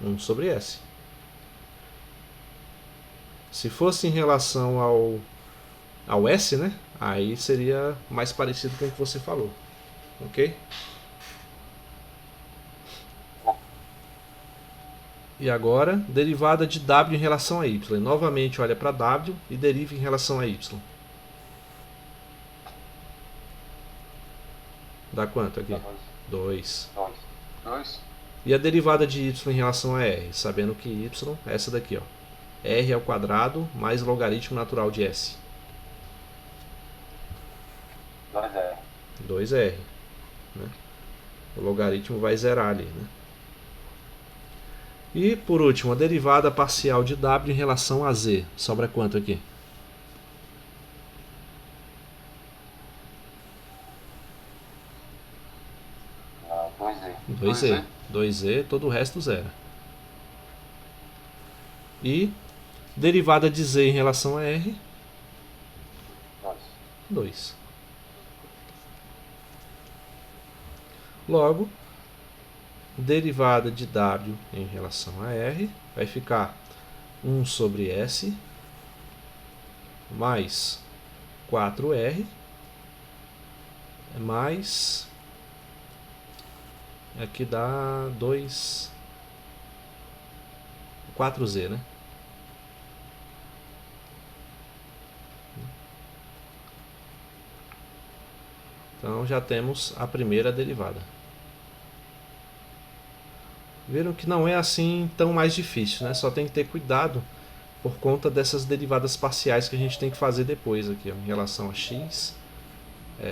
[SPEAKER 1] 1 sobre s. Se fosse em relação ao s, né? Aí seria mais parecido com o que você falou. Ok? E agora, derivada de w em relação a y. Novamente olha para w e deriva em relação a y. Dá quanto aqui? 2.
[SPEAKER 2] 2.
[SPEAKER 1] E a derivada de y em relação a r? Sabendo que y é essa daqui, ó. R ao quadrado mais logaritmo natural de s.
[SPEAKER 2] 2R.
[SPEAKER 1] 2r. Né? O logaritmo vai zerar ali. Né? E, por último, a derivada parcial de w em relação a z. Sobra quanto aqui?
[SPEAKER 2] 2Z.
[SPEAKER 1] 2z. 2z, todo o resto zero. E derivada de z em relação a r? 2. Logo, derivada de w em relação a r vai ficar 1 sobre s mais 4r mais, aqui dá 4z, né? Então já temos a primeira derivada. Viram que não é assim tão mais difícil, né? Só tem que ter cuidado por conta dessas derivadas parciais que a gente tem que fazer depois aqui, ó, em relação a x,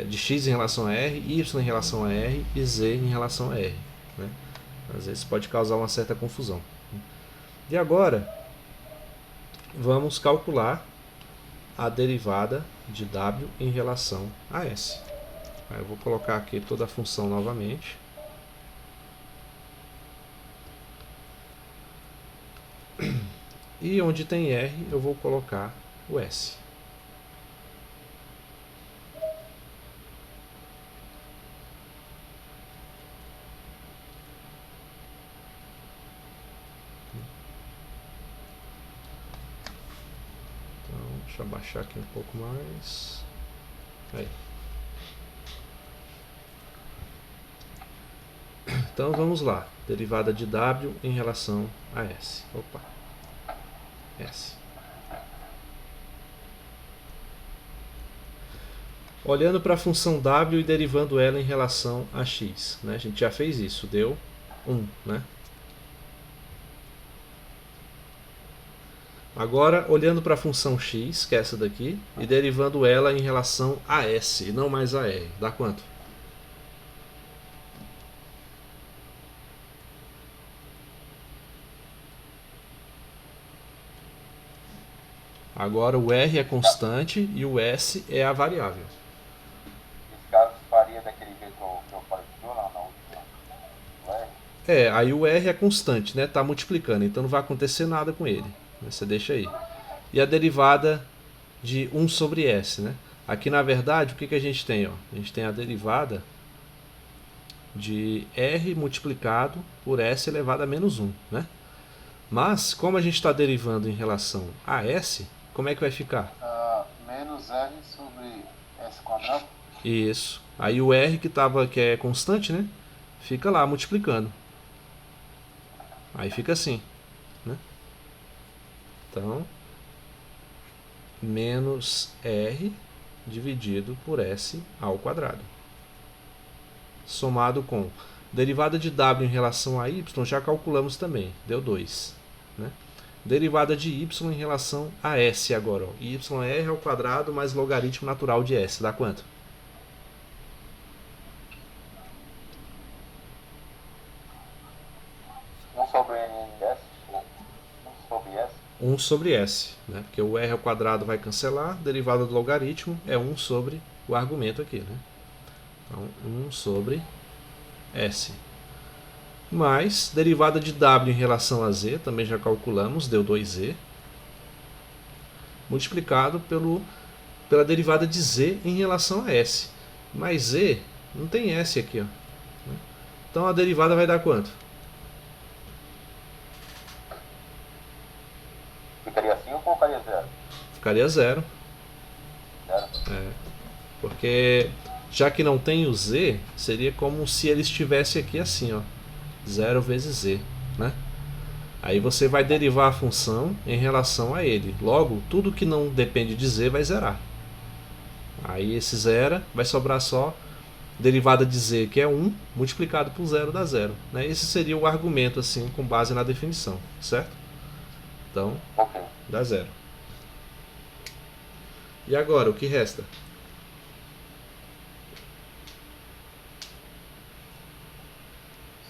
[SPEAKER 1] de x em relação a r, y em relação a r e z em relação a r. Né? Às vezes pode causar uma certa confusão. E agora, vamos calcular a derivada de w em relação a s. Aí eu vou colocar aqui toda a função novamente. E onde tem r, eu vou colocar o s. Então, deixa eu abaixar aqui um pouco mais. Aí. Então vamos lá. Derivada de w em relação a s. Opa. S. Olhando para a função w e derivando ela em relação a x. Né? A gente já fez isso. Deu 1. Né? Agora, olhando para a função x, que é essa daqui, e derivando ela em relação a s, e não mais a r. Dá quanto? Agora o r é constante e o s é a variável.
[SPEAKER 2] Nesse caso, faria daquele jeito que eu falei que na última.
[SPEAKER 1] Aí o r é constante, né? Tá multiplicando, então não vai acontecer nada com ele. Você deixa aí. E a derivada de 1 sobre s, né? Aqui na verdade, o que a gente tem? Ó? A gente tem a derivada de r multiplicado por s elevado a menos 1, né? Mas, como a gente está derivando em relação a s, como é que vai ficar?
[SPEAKER 2] Menos R sobre S quadrado.
[SPEAKER 1] Isso. Aí o r que é constante, né? Fica lá multiplicando. Aí fica assim, né? Então, menos r dividido por s ao quadrado. Somado com derivada de w em relação a y, já calculamos também, deu 2. Né? Derivada de y em relação a s agora. Ó. Y é r ao quadrado mais logaritmo natural de s. Dá quanto?
[SPEAKER 2] 1 sobre S. 1 sobre S.
[SPEAKER 1] 1 1 sobre s, né? Porque o r ao quadrado vai cancelar, derivada do logaritmo é 1 sobre o argumento aqui, né? Então, 1 sobre s. Mais derivada de w em relação a z, também já calculamos, deu 2z, multiplicado pela derivada de z em relação a s. Mas z não tem s aqui, ó. Então a derivada vai dar quanto?
[SPEAKER 2] Ficaria assim ou colocaria zero?
[SPEAKER 1] Ficaria zero.
[SPEAKER 2] Zero?
[SPEAKER 1] Porque já que não tem o z, seria como se ele estivesse aqui assim, ó. 0 vezes z, né? Aí você vai derivar a função em relação a ele. Logo, tudo que não depende de z vai zerar. Aí esse zera, vai sobrar só derivada de z, que é 1, multiplicado por 0 dá 0. Né? Esse seria o argumento, assim, com base na definição, certo? Então, dá 0. E agora, o que resta?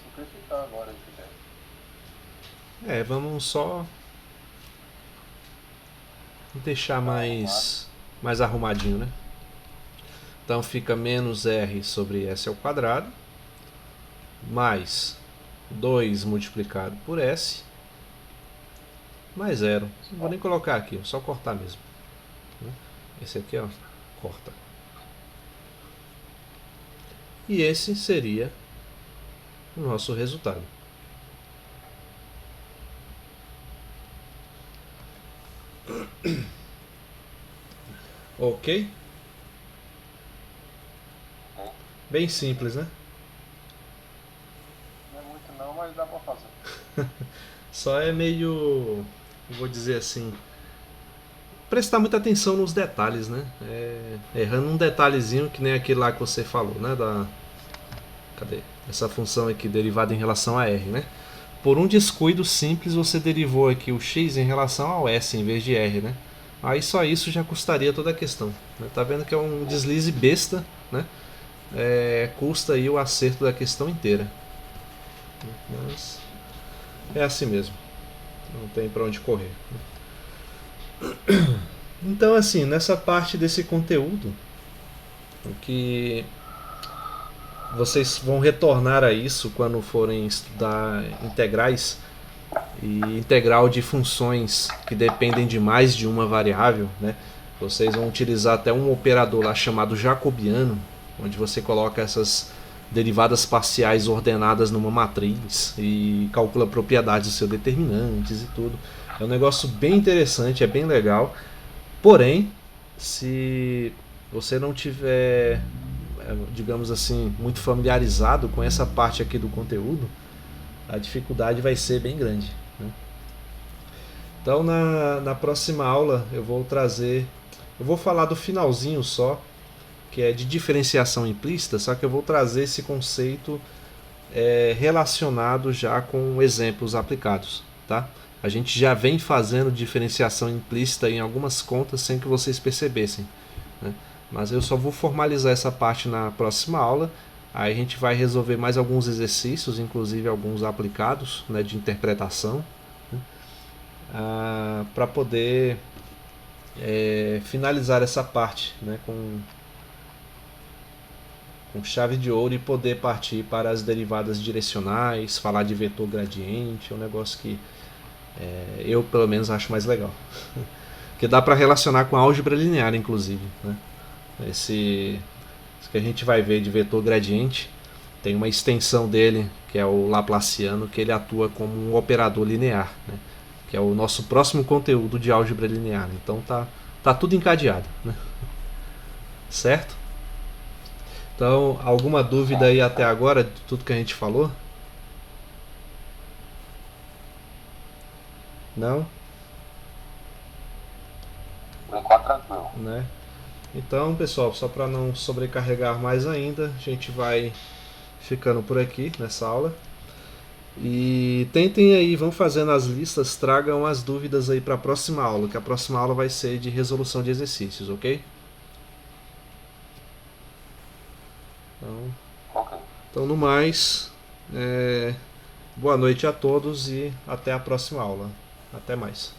[SPEAKER 2] Simplificar agora, se quiser.
[SPEAKER 1] Vamos só deixar mais arrumadinho, né? Então fica menos r sobre s ao quadrado, mais 2 multiplicado por s, mais 0. Não vou nem colocar aqui, só cortar mesmo. Esse aqui, ó, corta. E esse seria o nosso resultado. Ok? Bem simples, né?
[SPEAKER 2] Não é muito não, mas dá pra fazer.
[SPEAKER 1] Só é meio, vou dizer assim, prestar muita atenção nos detalhes, né? Errando um detalhezinho que nem aquele lá que você falou, né? Cadê? Essa função aqui derivada em relação a r, né? Por um descuido simples você derivou aqui o x em relação ao s em vez de r, né? Aí só isso já custaria toda a questão. Né? Tá vendo que é um deslize besta, né? Custa aí o acerto da questão inteira. Mas é assim mesmo. Não tem para onde correr. Então, assim, nessa parte desse conteúdo, o que vocês vão retornar a isso quando forem estudar integrais e integral de funções que dependem de mais de uma variável, né? Vocês vão utilizar até um operador lá chamado jacobiano, onde você coloca essas derivadas parciais ordenadas numa matriz e calcula propriedades dos seus determinantes e tudo. É um negócio bem interessante, é bem legal. Porém, se você não tiver, digamos assim, muito familiarizado com essa parte aqui do conteúdo, a dificuldade vai ser bem grande. Né? Então, na próxima aula, eu vou falar do finalzinho só, que é de diferenciação implícita, só que eu vou trazer esse conceito relacionado já com exemplos aplicados. Tá? A gente já vem fazendo diferenciação implícita em algumas contas sem que vocês percebessem. Né? Mas eu só vou formalizar essa parte na próxima aula. Aí a gente vai resolver mais alguns exercícios, inclusive alguns aplicados, né, de interpretação, né, para poder finalizar essa parte, né, com chave de ouro e poder partir para as derivadas direcionais, falar de vetor gradiente, é um negócio que eu pelo menos acho mais legal. Que dá para relacionar com a álgebra linear, inclusive. Né? Esse que a gente vai ver de vetor gradiente tem uma extensão dele, que é o laplaciano, que ele atua como um operador linear, né? Que é o nosso próximo conteúdo de álgebra linear. Então tá tudo encadeado. Né? Certo? Então, alguma dúvida aí até agora de tudo que a gente falou? Não?
[SPEAKER 2] Por enquanto, tranquilo.
[SPEAKER 1] Né? Então, pessoal, só para não sobrecarregar mais ainda, a gente vai ficando por aqui nessa aula. E tentem aí, vão fazendo as listas, tragam as dúvidas aí para a próxima aula, que a próxima aula vai ser de resolução de exercícios, ok? Então no mais, boa noite a todos e até a próxima aula. Até mais.